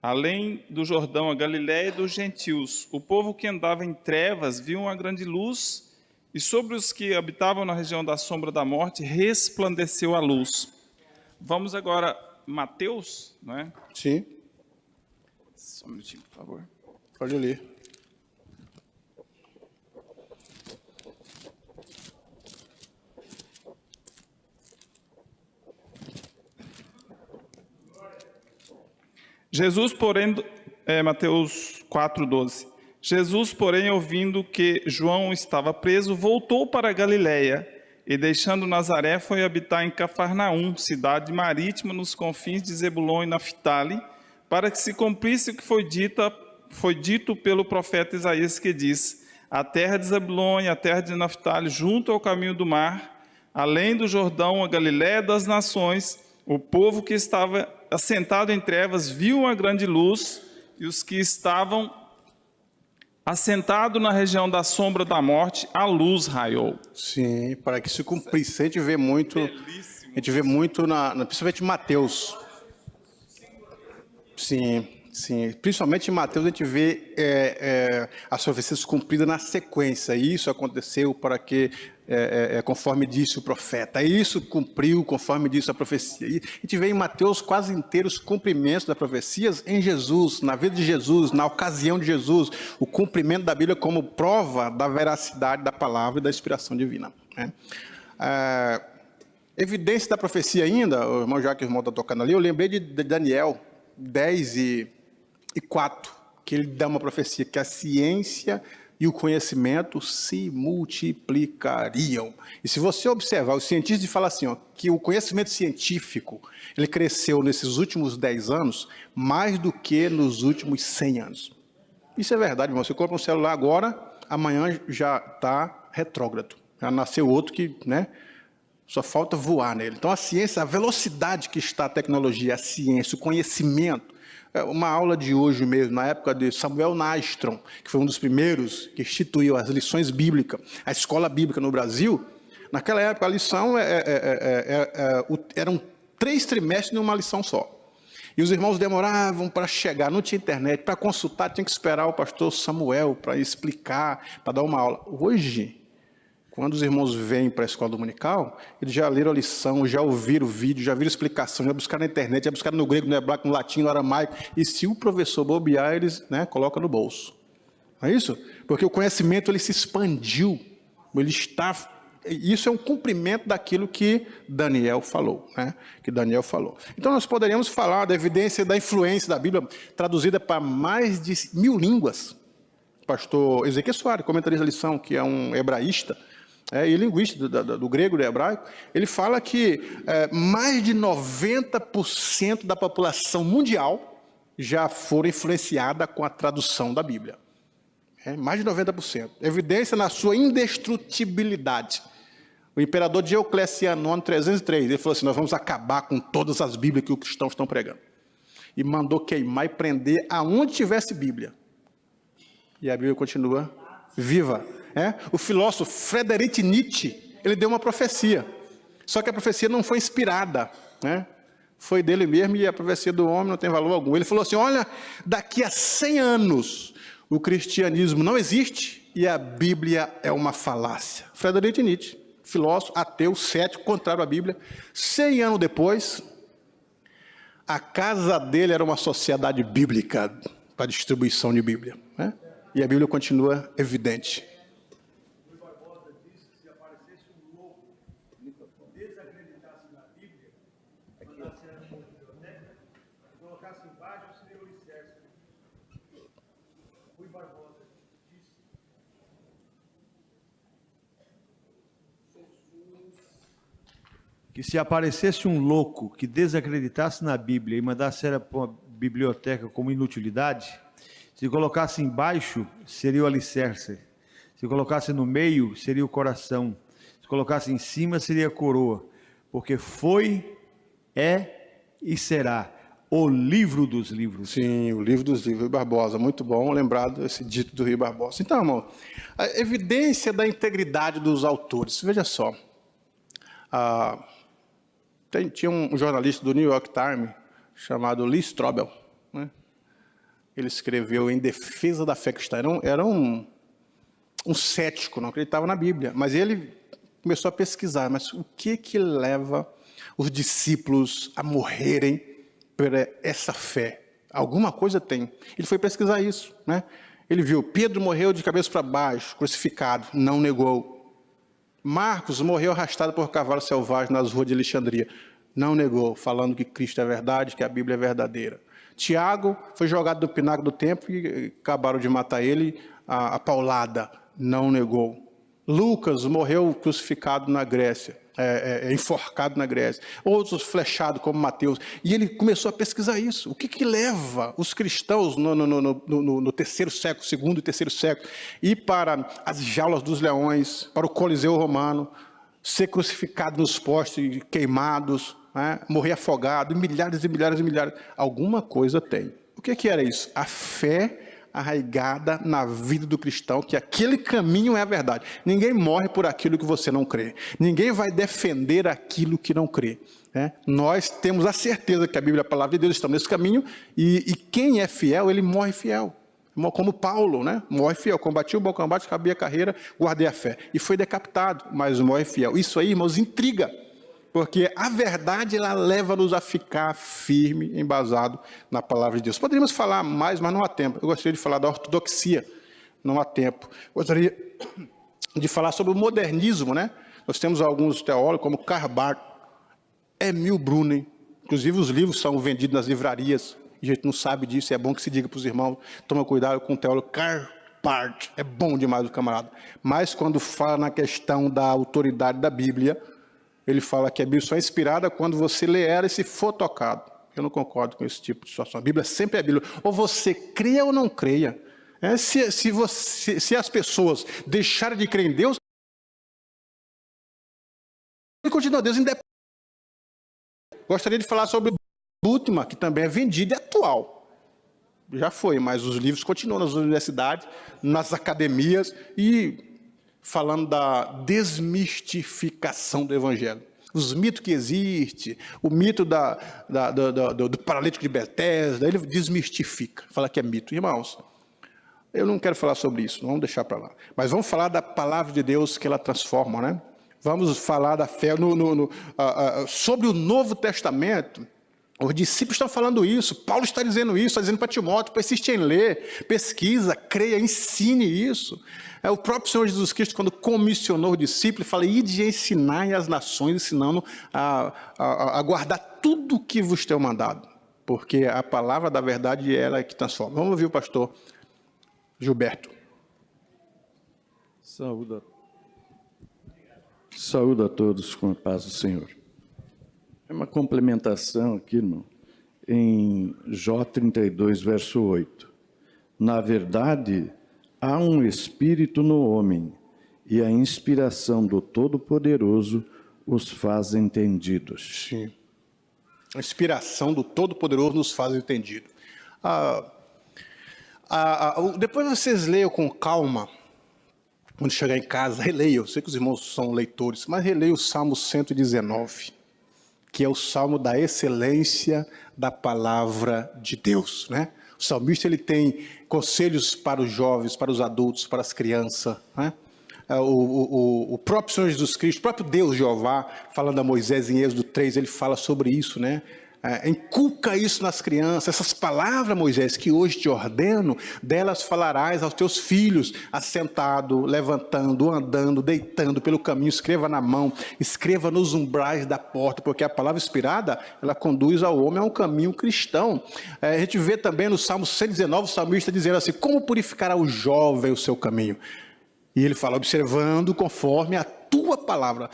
além do Jordão, a Galiléia e dos gentios. O povo que andava em trevas viu uma grande luz, e sobre os que habitavam na região da sombra da morte, resplandeceu a luz. Vamos agora, Mateus, não é? Sim. Só um minutinho, por favor. Pode ler. Jesus, porém, Mateus 4:12. Jesus, porém, ouvindo que João estava preso, voltou para a Galiléia e, deixando Nazaré, foi habitar em Cafarnaum, cidade marítima nos confins de Zebulon e Naphtali, para que se cumprisse o que foi dito pelo profeta Isaías, que diz: a terra de Zebulon e a terra de Naphtali, junto ao caminho do mar, além do Jordão, a Galiléia das nações, o povo que estava assentado em trevas viu uma grande luz, e os que estavam assentado na região da sombra da morte, a luz raiou. Sim, para que se cumprisse. A gente vê muito, principalmente em Mateus. Sim, principalmente em Mateus a gente vê as profecias cumpridas na sequência. Isso aconteceu para que, conforme disse o profeta. Isso cumpriu conforme disse a profecia. E a gente vê em Mateus quase inteiros cumprimentos das profecias em Jesus, na vida de Jesus, na ocasião de Jesus, o cumprimento da Bíblia como prova da veracidade da palavra e da inspiração divina. Evidência da profecia ainda, o irmão já que o irmão está tocando ali, eu lembrei de Daniel 10:4, que ele dá uma profecia que a ciência e o conhecimento se multiplicariam. E se você observar, os cientistas falam assim, que o conhecimento científico, ele cresceu nesses últimos 10 anos, mais do que nos últimos 100 anos. Isso é verdade, irmão. Você compra um celular agora, amanhã já está retrógrado. Já nasceu outro que, só falta voar nele. Então a ciência, a velocidade que está a tecnologia, a ciência, o conhecimento. Uma aula de hoje mesmo, na época de Samuel Nastron, que foi um dos primeiros que instituiu as lições bíblicas, a escola bíblica no Brasil. Naquela época a lição eram 3 trimestres numa lição só. E os irmãos demoravam para chegar, não tinha internet, para consultar tinha que esperar o pastor Samuel para explicar, para dar uma aula. Hoje, quando os irmãos vêm para a escola dominical, eles já leram a lição, já ouviram o vídeo, já viram a explicação, já buscaram na internet, já buscaram no grego, no hebraico, no latim, no aramaico. E se o professor bobear, eles colocam no bolso. Não é isso? Porque o conhecimento ele se expandiu. Ele está... Isso é um cumprimento daquilo que Daniel falou, né? Que Daniel falou. Então nós poderíamos falar da evidência da influência da Bíblia traduzida para mais de 1000 línguas. O pastor Ezequiel Soares, comentarista da lição, que é um hebraísta, e linguista do grego e do hebraico, ele fala que mais de 90% da população mundial já foram influenciada com a tradução da Bíblia. Mais de 90%. Evidência na sua indestrutibilidade. O imperador Diocleciano, no ano 303, ele falou assim, nós vamos acabar com todas as Bíblias que os cristãos estão pregando. E mandou queimar e prender aonde tivesse Bíblia. E a Bíblia continua viva. O filósofo Friedrich Nietzsche, ele deu uma profecia. Só que a profecia não foi inspirada, foi dele mesmo, e a profecia do homem não tem valor algum. Ele falou assim, olha, daqui a 100 anos o cristianismo não existe e a Bíblia é uma falácia. Friedrich Nietzsche, filósofo, ateu, cético, contrário à Bíblia. 100 anos depois, a casa dele era uma sociedade bíblica para distribuição de Bíblia. E a Bíblia continua evidente. Que se aparecesse um louco que desacreditasse na Bíblia e mandasse ela para uma biblioteca como inutilidade, se colocasse embaixo, seria o alicerce. Se colocasse no meio, seria o coração. Se colocasse em cima, seria a coroa. Porque foi, é e será o livro dos livros. Sim, o livro dos livros, Rui Barbosa. Muito bom lembrado esse dito do Rui Barbosa. Então, irmão, a evidência da integridade dos autores. Veja só. Tinha um jornalista do New York Times chamado Lee Strobel, Ele escreveu em defesa da fé cristã. Era um cético, não acreditava na Bíblia, mas ele começou a pesquisar, mas o que leva os discípulos a morrerem por essa fé? Alguma coisa tem. Ele foi pesquisar isso, Ele viu, Pedro morreu de cabeça para baixo, crucificado, não negou. Marcos morreu arrastado por cavalo selvagem nas ruas de Alexandria. Não negou, falando que Cristo é verdade, que a Bíblia é verdadeira. Tiago foi jogado do pináculo do templo e acabaram de matar ele a paulada. Não negou. Lucas morreu crucificado na Grécia, enforcado na Grécia. Outros flechados, como Mateus. E ele começou a pesquisar isso. O que leva os cristãos no terceiro século, segundo e terceiro século, ir para as jaulas dos leões, para o Coliseu Romano, ser crucificado nos postes, queimados, morrer afogado, milhares e milhares e milhares. Alguma coisa tem. O que era isso? A fé arraigada na vida do cristão, que aquele caminho é a verdade. Ninguém morre por aquilo que você não crê. Ninguém vai defender aquilo que não crê. Nós temos a certeza que a Bíblia é a palavra de Deus, estamos nesse caminho, e quem é fiel, ele morre fiel. Como Paulo, morre fiel, combati o bom combate, acabei a carreira, guardei a fé. E foi decapitado, mas morre fiel. Isso aí, irmãos, intriga. Porque a verdade, ela leva-nos a ficar firme, embasado na palavra de Deus. Poderíamos falar mais, mas não há tempo. Eu gostaria de falar da ortodoxia, não há tempo. Gostaria de falar sobre o modernismo, Nós temos alguns teólogos, como Karl Barth, Emil Brunner. Inclusive, os livros são vendidos nas livrarias. A gente não sabe disso, é bom que se diga para os irmãos. Toma cuidado com o teólogo Karl Barth. É bom demais o camarada. Mas quando fala na questão da autoridade da Bíblia, ele fala que a Bíblia só é inspirada quando você lê ela e se for tocado. Eu não concordo com esse tipo de situação. A Bíblia sempre é a Bíblia. Ou você creia ou não creia. Se as pessoas deixarem de crer em Deus, ele continua Deus independente. Gostaria de falar sobre Bultmann, que também é vendido e atual. Já foi, mas os livros continuam nas universidades, nas academias e falando da desmistificação do Evangelho. Os mitos que existem, o mito do paralítico de Betesda, ele desmistifica, fala que é mito. Irmãos, eu não quero falar sobre isso, vamos deixar para lá. Mas vamos falar da palavra de Deus que ela transforma, Vamos falar da fé sobre o Novo Testamento. Os discípulos estão falando isso, Paulo está dizendo isso, está dizendo para Timóteo, persiste em ler, pesquisa, creia, ensine isso. O próprio Senhor Jesus Cristo, quando comissionou os discípulos, fala, ide ensinar as nações, ensinando a guardar tudo o que vos tenho mandado, porque a palavra da verdade é ela que transforma. Vamos ouvir o pastor Gilberto. Saúde a todos com a paz do Senhor. É uma complementação aqui, irmão, em Jó 32, verso 8. Na verdade, há um espírito no homem, e a inspiração do Todo-Poderoso os faz entendidos. Sim. A inspiração do Todo-Poderoso nos faz entendidos. Depois vocês leiam com calma, quando chegar em casa, releiam. Eu sei que os irmãos são leitores, mas releiam o Salmo 119, que é o Salmo da excelência da palavra de Deus, né? O salmista, ele tem conselhos para os jovens, para os adultos, para as crianças, né? O próprio Senhor Jesus Cristo, o próprio Deus Jeová, falando a Moisés em Êxodo 3, ele fala sobre isso, né? Inculca isso nas crianças, essas palavras, Moisés, que hoje te ordeno, delas falarás aos teus filhos, assentado, levantando, andando, deitando pelo caminho, escreva na mão, escreva nos umbrais da porta, porque a palavra inspirada, ela conduz ao homem a um caminho cristão. A gente vê também no Salmo 119, o salmista dizendo assim, como purificará o jovem o seu caminho? E ele fala, observando conforme a tua palavra.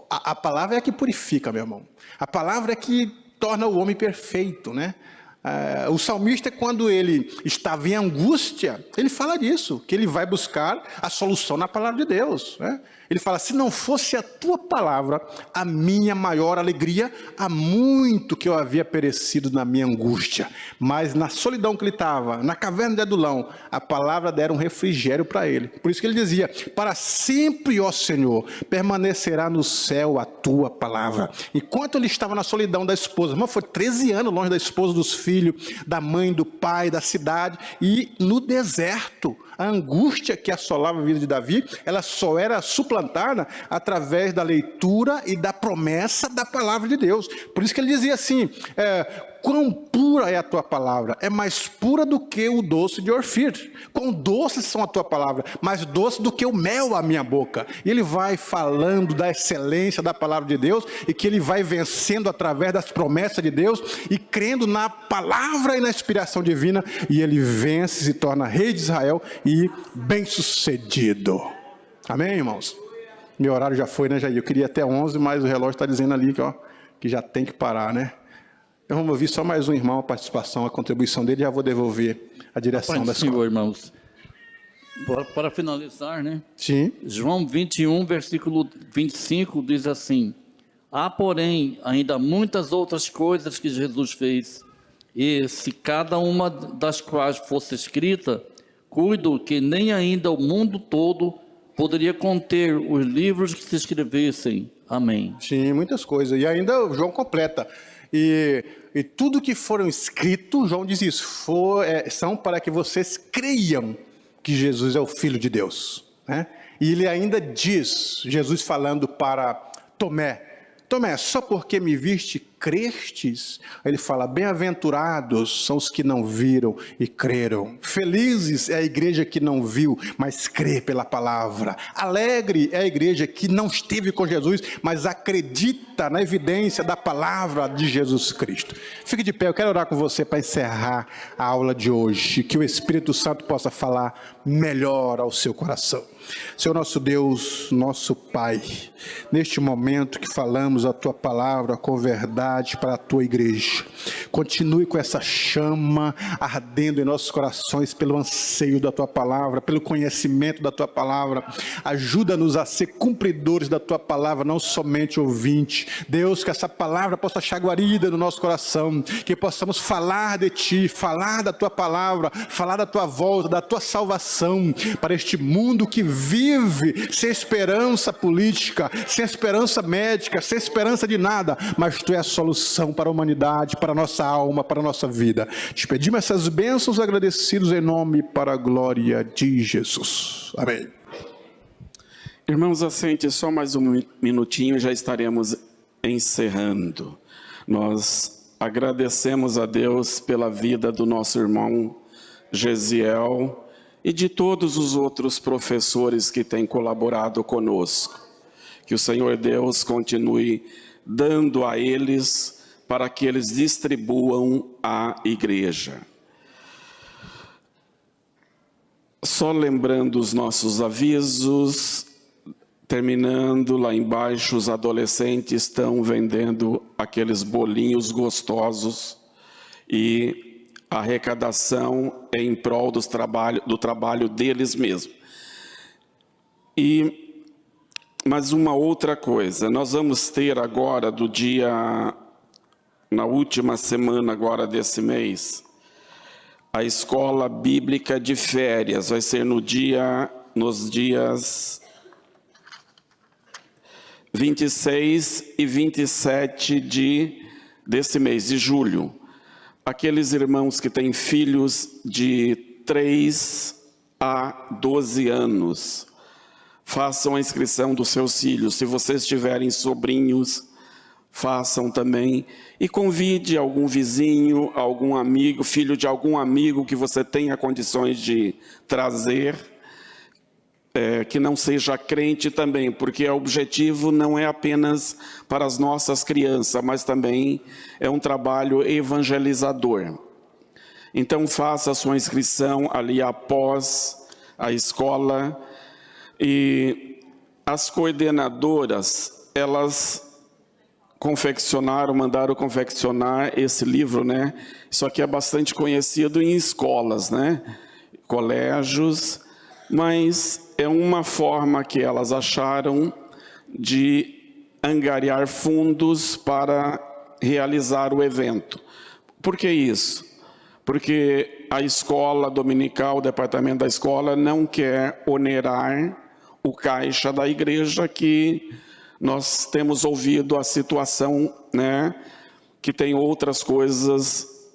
A palavra é a que purifica, meu irmão. A palavra é que torna o homem perfeito, né? O salmista, quando ele estava em angústia, ele fala disso, que ele vai buscar a solução na palavra de Deus, né? Ele fala, se não fosse a tua palavra, a minha maior alegria, há muito que eu havia perecido na minha angústia. Mas na solidão que ele estava, na caverna de Adulão, a palavra dera um refrigério para ele. Por isso que ele dizia, para sempre, ó Senhor, permanecerá no céu a tua palavra. Enquanto ele estava na solidão da esposa, irmão, foi 13 anos longe da esposa, dos filhos, da mãe, do pai, da cidade, e no deserto, a angústia que assolava a vida de Davi, ela só era suplantada através da leitura e da promessa da palavra de Deus. Por isso que ele dizia assim, quão pura é a tua palavra, é mais pura do que o doce de Orfir. Quão doces são a tua palavra, mais doce do que o mel à minha boca. E ele vai falando da excelência da palavra de Deus, e que ele vai vencendo através das promessas de Deus, e crendo na palavra e na inspiração divina, e ele vence, se torna rei de Israel, e bem-sucedido. Amém, irmãos? Meu horário já foi, né, Jair? Eu queria até 11, mas o relógio está dizendo ali que já tem que parar, né? Então vamos ouvir só mais um irmão, a participação, a contribuição dele, já vou devolver a direção da escola. Senhor, irmãos. Para finalizar, né? Sim. João 21, versículo 25, diz assim, há, porém, ainda muitas outras coisas que Jesus fez, e se cada uma das quais fosse escrita, cuido que nem ainda o mundo todo poderia conter os livros que se escrevessem. Amém. Sim, muitas coisas. E ainda o João completa. E tudo que foram escritos, João diz isso, são para que vocês creiam que Jesus é o Filho de Deus, né? E ele ainda diz, Jesus falando para Tomé, Tomé, só porque me viste, crestes? Ele fala, bem-aventurados são os que não viram e creram. Felizes é a igreja que não viu, mas crê pela palavra. Alegre é a igreja que não esteve com Jesus, mas acredita na evidência da palavra de Jesus Cristo. Fique de pé, eu quero orar com você para encerrar a aula de hoje, que o Espírito Santo possa falar melhor ao seu coração. Senhor nosso Deus, nosso Pai, neste momento que falamos a Tua palavra com verdade para a Tua igreja, continue com essa chama ardendo em nossos corações pelo anseio da Tua palavra, pelo conhecimento da Tua palavra. Ajuda-nos a ser cumpridores da Tua palavra, não somente ouvintes. Deus, que essa palavra possa achar guarida no nosso coração, que possamos falar de Ti, falar da Tua palavra, falar da Tua volta, da Tua salvação para este mundo que vive sem esperança política, sem esperança médica, sem esperança de nada, mas Tu és a solução para a humanidade, para a nossa alma, para a nossa vida. Te pedimos essas bênçãos agradecidos em nome para a glória de Jesus. Amém. Irmãos, assente só mais um minutinho e já estaremos encerrando. Nós agradecemos a Deus pela vida do nosso irmão Gesiel e de todos os outros professores que têm colaborado conosco. Que o Senhor Deus continue dando a eles para que eles distribuam à igreja. Só lembrando os nossos avisos, terminando lá embaixo, os adolescentes estão vendendo aqueles bolinhos gostosos e a arrecadação é em prol do trabalho deles mesmos. Mas uma outra coisa, nós vamos ter agora na última semana agora desse mês, a escola bíblica de férias, vai ser nos dias 26 e 27 desse mês, de julho. Aqueles irmãos que têm filhos de 3 a 12 anos, façam a inscrição dos seus filhos. Se vocês tiverem sobrinhos, façam também. E convide algum vizinho, algum amigo, filho de algum amigo que você tenha condições de trazer, que não seja crente também, porque o objetivo não é apenas para as nossas crianças, mas também é um trabalho evangelizador. Então faça a sua inscrição ali após a escola, e as coordenadoras, elas mandaram confeccionar esse livro, né? Isso aqui é bastante conhecido em escolas, né? Colégios, mas é uma forma que elas acharam de angariar fundos para realizar o evento. Por que isso? Porque a escola dominical, o departamento da escola, não quer onerar o caixa da igreja, que nós temos ouvido a situação, né, que tem outras coisas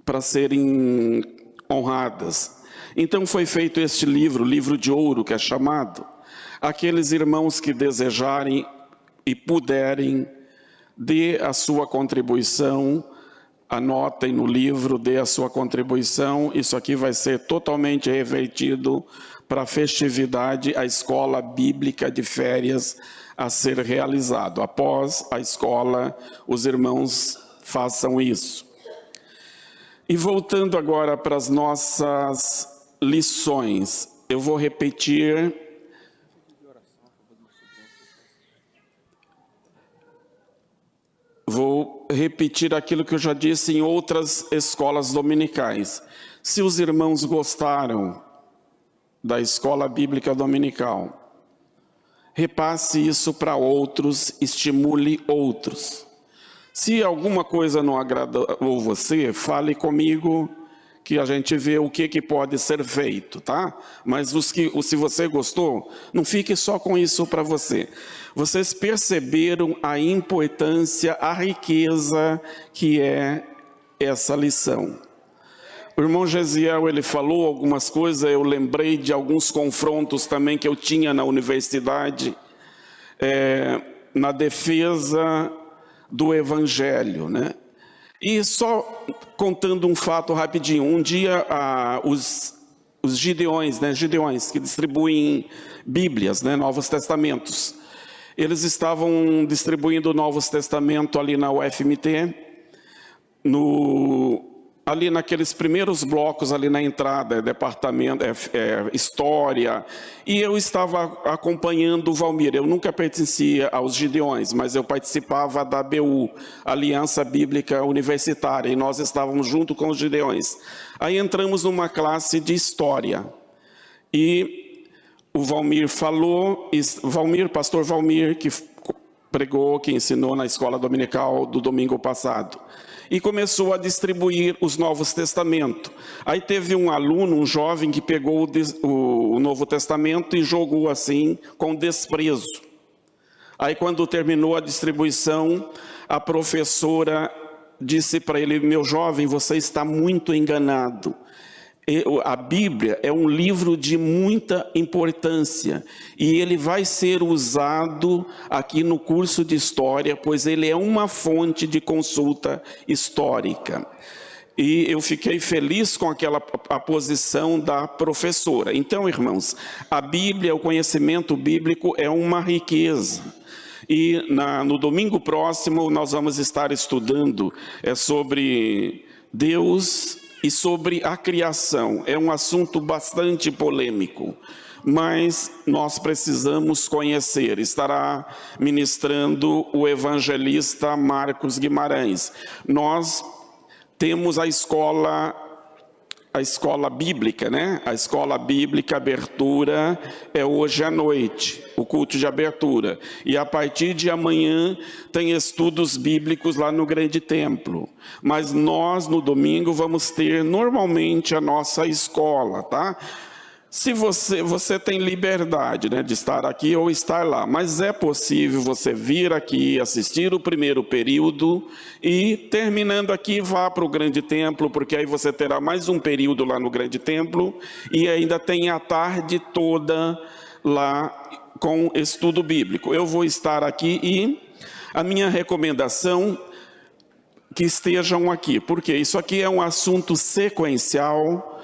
para serem honradas. Então foi feito este livro de ouro, que é chamado. Aqueles irmãos que desejarem e puderem, dê a sua contribuição, anotem no livro, dê a sua contribuição. Isso aqui vai ser totalmente revertido para a festividade, a escola bíblica de férias a ser realizado. Após a escola, os irmãos façam isso. E voltando agora para as nossas lições, eu vou repetir aquilo que eu já disse em outras escolas dominicais. Se os irmãos gostaram da escola bíblica dominical, repasse isso para outros, estimule outros. Se alguma coisa não agradou você, fale comigo, que a gente vê o que pode ser feito, tá? Mas se você gostou, não fique só com isso para você. Vocês perceberam a importância, a riqueza que é essa lição. O irmão Gesiel, ele falou algumas coisas, eu lembrei de alguns confrontos também que eu tinha na universidade, na defesa do evangelho, né? E só contando um fato rapidinho, um dia os gideões, né, que distribuem bíblias, né, Novos Testamentos, eles estavam distribuindo Novos Testamentos ali na UFMT, ali naqueles primeiros blocos ali na entrada, departamento, história, e eu estava acompanhando o Valmir. Eu nunca pertencia aos Gideões, mas eu participava da ABU, Aliança Bíblica Universitária, e nós estávamos junto com os Gideões. Aí entramos numa classe de história, e o Valmir falou, pastor Valmir, que pregou, que ensinou na escola dominical do domingo passado, e começou a distribuir os Novos Testamentos. Aí teve um aluno, um jovem, que pegou o Novo Testamento e jogou assim, com desprezo. Aí quando terminou a distribuição, a professora disse para ele: meu jovem, você está muito enganado. A Bíblia é um livro de muita importância e ele vai ser usado aqui no curso de História, pois ele é uma fonte de consulta histórica. E eu fiquei feliz com a posição da professora. Então, irmãos, a Bíblia, o conhecimento bíblico é uma riqueza. E no domingo próximo nós vamos estar estudando sobre Deus e sobre a criação. É um assunto bastante polêmico, mas nós precisamos conhecer. Estará ministrando o evangelista Marcos Guimarães. Nós temos a escola bíblica, né? A escola bíblica, abertura é hoje à noite, o culto de abertura. E a partir de amanhã tem estudos bíblicos lá no grande templo. Mas nós, no domingo, vamos ter normalmente a nossa escola, tá? Se você tem liberdade, né, de estar aqui ou estar lá, mas é possível você vir aqui, assistir o primeiro período e terminando aqui vá para o grande templo, porque aí você terá mais um período lá no grande templo e ainda tem a tarde toda lá com estudo bíblico. Eu vou estar aqui e a minha recomendação que estejam aqui, porque isso aqui é um assunto sequencial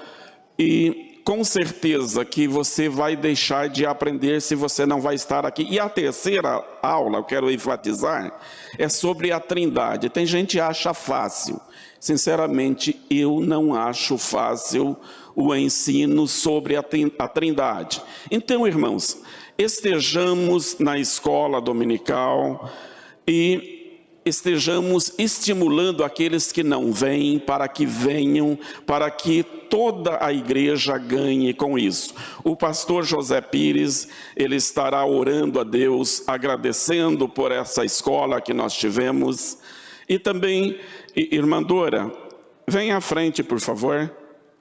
e com certeza que você vai deixar de aprender se você não vai estar aqui. E a terceira aula, eu quero enfatizar, é sobre a Trindade. Tem gente que acha fácil. Sinceramente, eu não acho fácil o ensino sobre a Trindade. Então, irmãos, estejamos na escola dominical e estejamos estimulando aqueles que não vêm para que venham, para que toda a igreja ganhe com isso. O pastor José Pires, ele estará orando a Deus, agradecendo por essa escola que nós tivemos. E também, irmã Dora, vem à frente, por favor.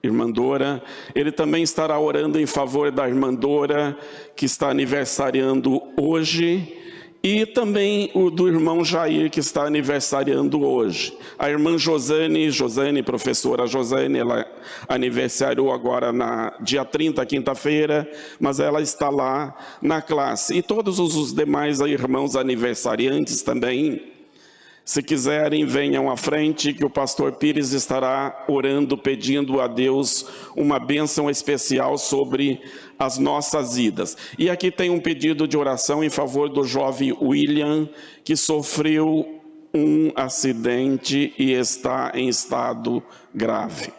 Irmã Dora, ele também estará orando em favor da irmã Dora, que está aniversariando hoje, e também o do irmão Jair, que está aniversariando hoje. A irmã Josane, professora Josane, ela aniversariou agora dia 30, quinta-feira, mas ela está lá na classe. E todos os demais irmãos aniversariantes também, se quiserem, venham à frente, que o pastor Pires estará orando, pedindo a Deus uma bênção especial sobre as nossas vidas. E aqui tem um pedido de oração em favor do jovem William, que sofreu um acidente e está em estado grave.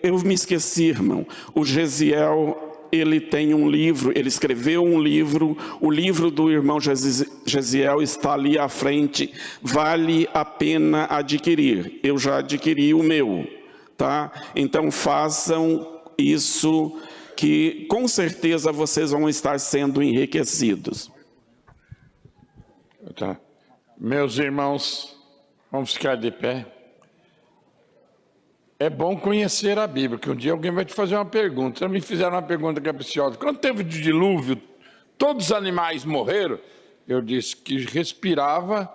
Eu me esqueci, irmão. O Gesiel, ele tem um livro, ele escreveu um livro, o livro do irmão Gesiel está ali à frente, vale a pena adquirir. Eu já adquiri o meu, tá? Então façam isso, que com certeza vocês vão estar sendo enriquecidos. Tá. Meus irmãos, vamos ficar de pé. É bom conhecer a Bíblia, que um dia alguém vai te fazer uma pergunta. Já me fizeram uma pergunta capciosa. Quando teve de dilúvio, todos os animais morreram? Eu disse que respirava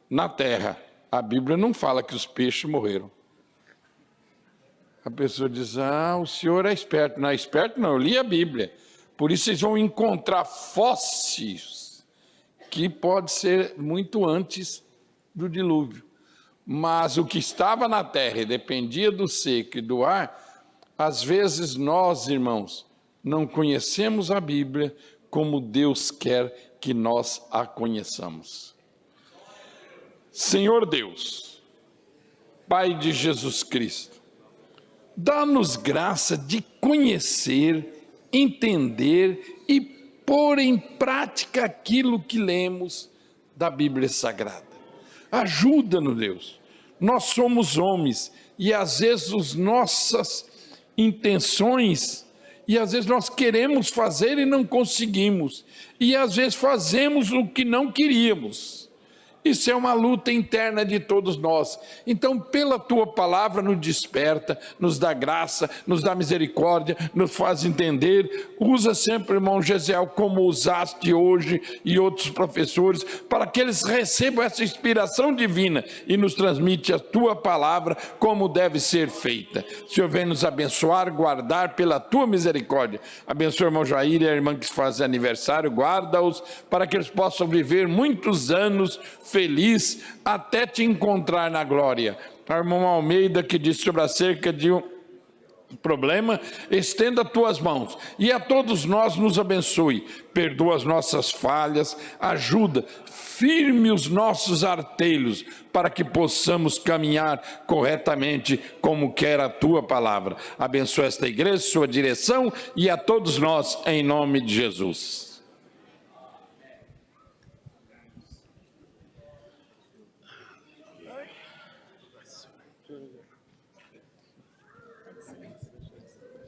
na terra. A Bíblia não fala que os peixes morreram. A pessoa diz, o senhor é esperto. Não é esperto? Não, eu li a Bíblia. Por isso vocês vão encontrar fósseis que pode ser muito antes do dilúvio. Mas o que estava na terra e dependia do seco e do ar, às vezes nós, irmãos, não conhecemos a Bíblia como Deus quer que nós a conheçamos. Senhor Deus, Pai de Jesus Cristo, dá-nos graça de conhecer, entender e pôr em prática aquilo que lemos da Bíblia Sagrada. Ajuda-nos, Deus. Nós somos homens e às vezes as nossas intenções, e às vezes nós queremos fazer e não conseguimos, e às vezes fazemos o que não queríamos. Isso é uma luta interna de todos nós. Então, pela tua palavra, nos desperta, nos dá graça, nos dá misericórdia, nos faz entender. Usa sempre, irmão Gesiel, como usaste hoje e outros professores, para que eles recebam essa inspiração divina e nos transmite a tua palavra como deve ser feita. Senhor, vem nos abençoar, guardar pela tua misericórdia. Abençoa o irmão Jair e a irmã que faz aniversário, guarda-os para que eles possam viver muitos anos feliz até te encontrar na glória. A irmã Almeida que disse sobre acerca de um problema, estenda tuas mãos e a todos nós nos abençoe, perdoa as nossas falhas, ajuda, firme os nossos artelhos para que possamos caminhar corretamente como quer a tua palavra. Abençoa esta igreja, sua direção e a todos nós em nome de Jesus.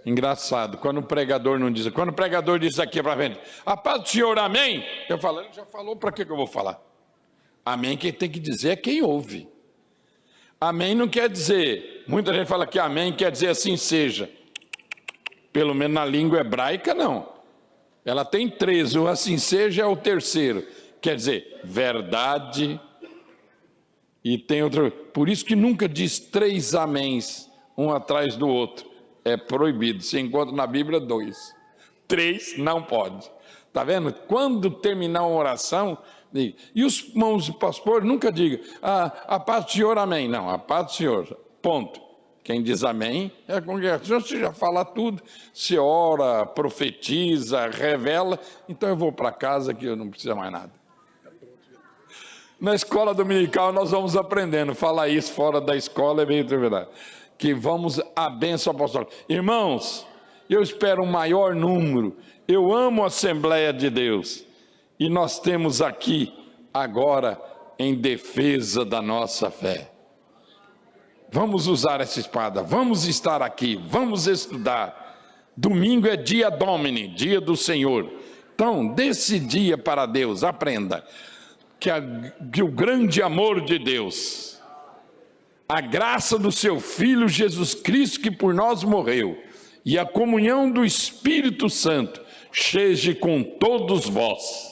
Engraçado, quando o pregador não diz, quando o pregador diz aqui para frente, a paz do Senhor, amém, eu falo, ele já falou, para que eu vou falar? Amém, quem tem que dizer é quem ouve. Amém não quer dizer, muita gente fala que amém quer dizer assim seja, pelo menos na língua hebraica não, ela tem 13, o assim seja é o terceiro, quer dizer, verdade, e tem outro, por isso que nunca diz 3 améns, um atrás do outro. É proibido, se encontra na Bíblia 2. 3 não pode. Está vendo? Quando terminar uma oração, diga. E os irmãos pastores nunca digam, a paz do Senhor, amém. Não, a paz do Senhor, ponto. Quem diz amém é a congregação, você já fala tudo, se ora, profetiza, revela, então eu vou para casa que eu não preciso mais nada. Na escola dominical nós vamos aprendendo, falar isso fora da escola é bem verdade. Que vamos à bênção apostólica. Irmãos, eu espero um maior número, eu amo a Assembleia de Deus, e nós temos aqui, agora, em defesa da nossa fé. Vamos usar essa espada, vamos estar aqui, vamos estudar. Domingo é dia Domini, dia do Senhor. Então, desse dia para Deus, aprenda que o grande amor de Deus, a graça do seu Filho Jesus Cristo, que por nós morreu, e a comunhão do Espírito Santo, seja com todos vós.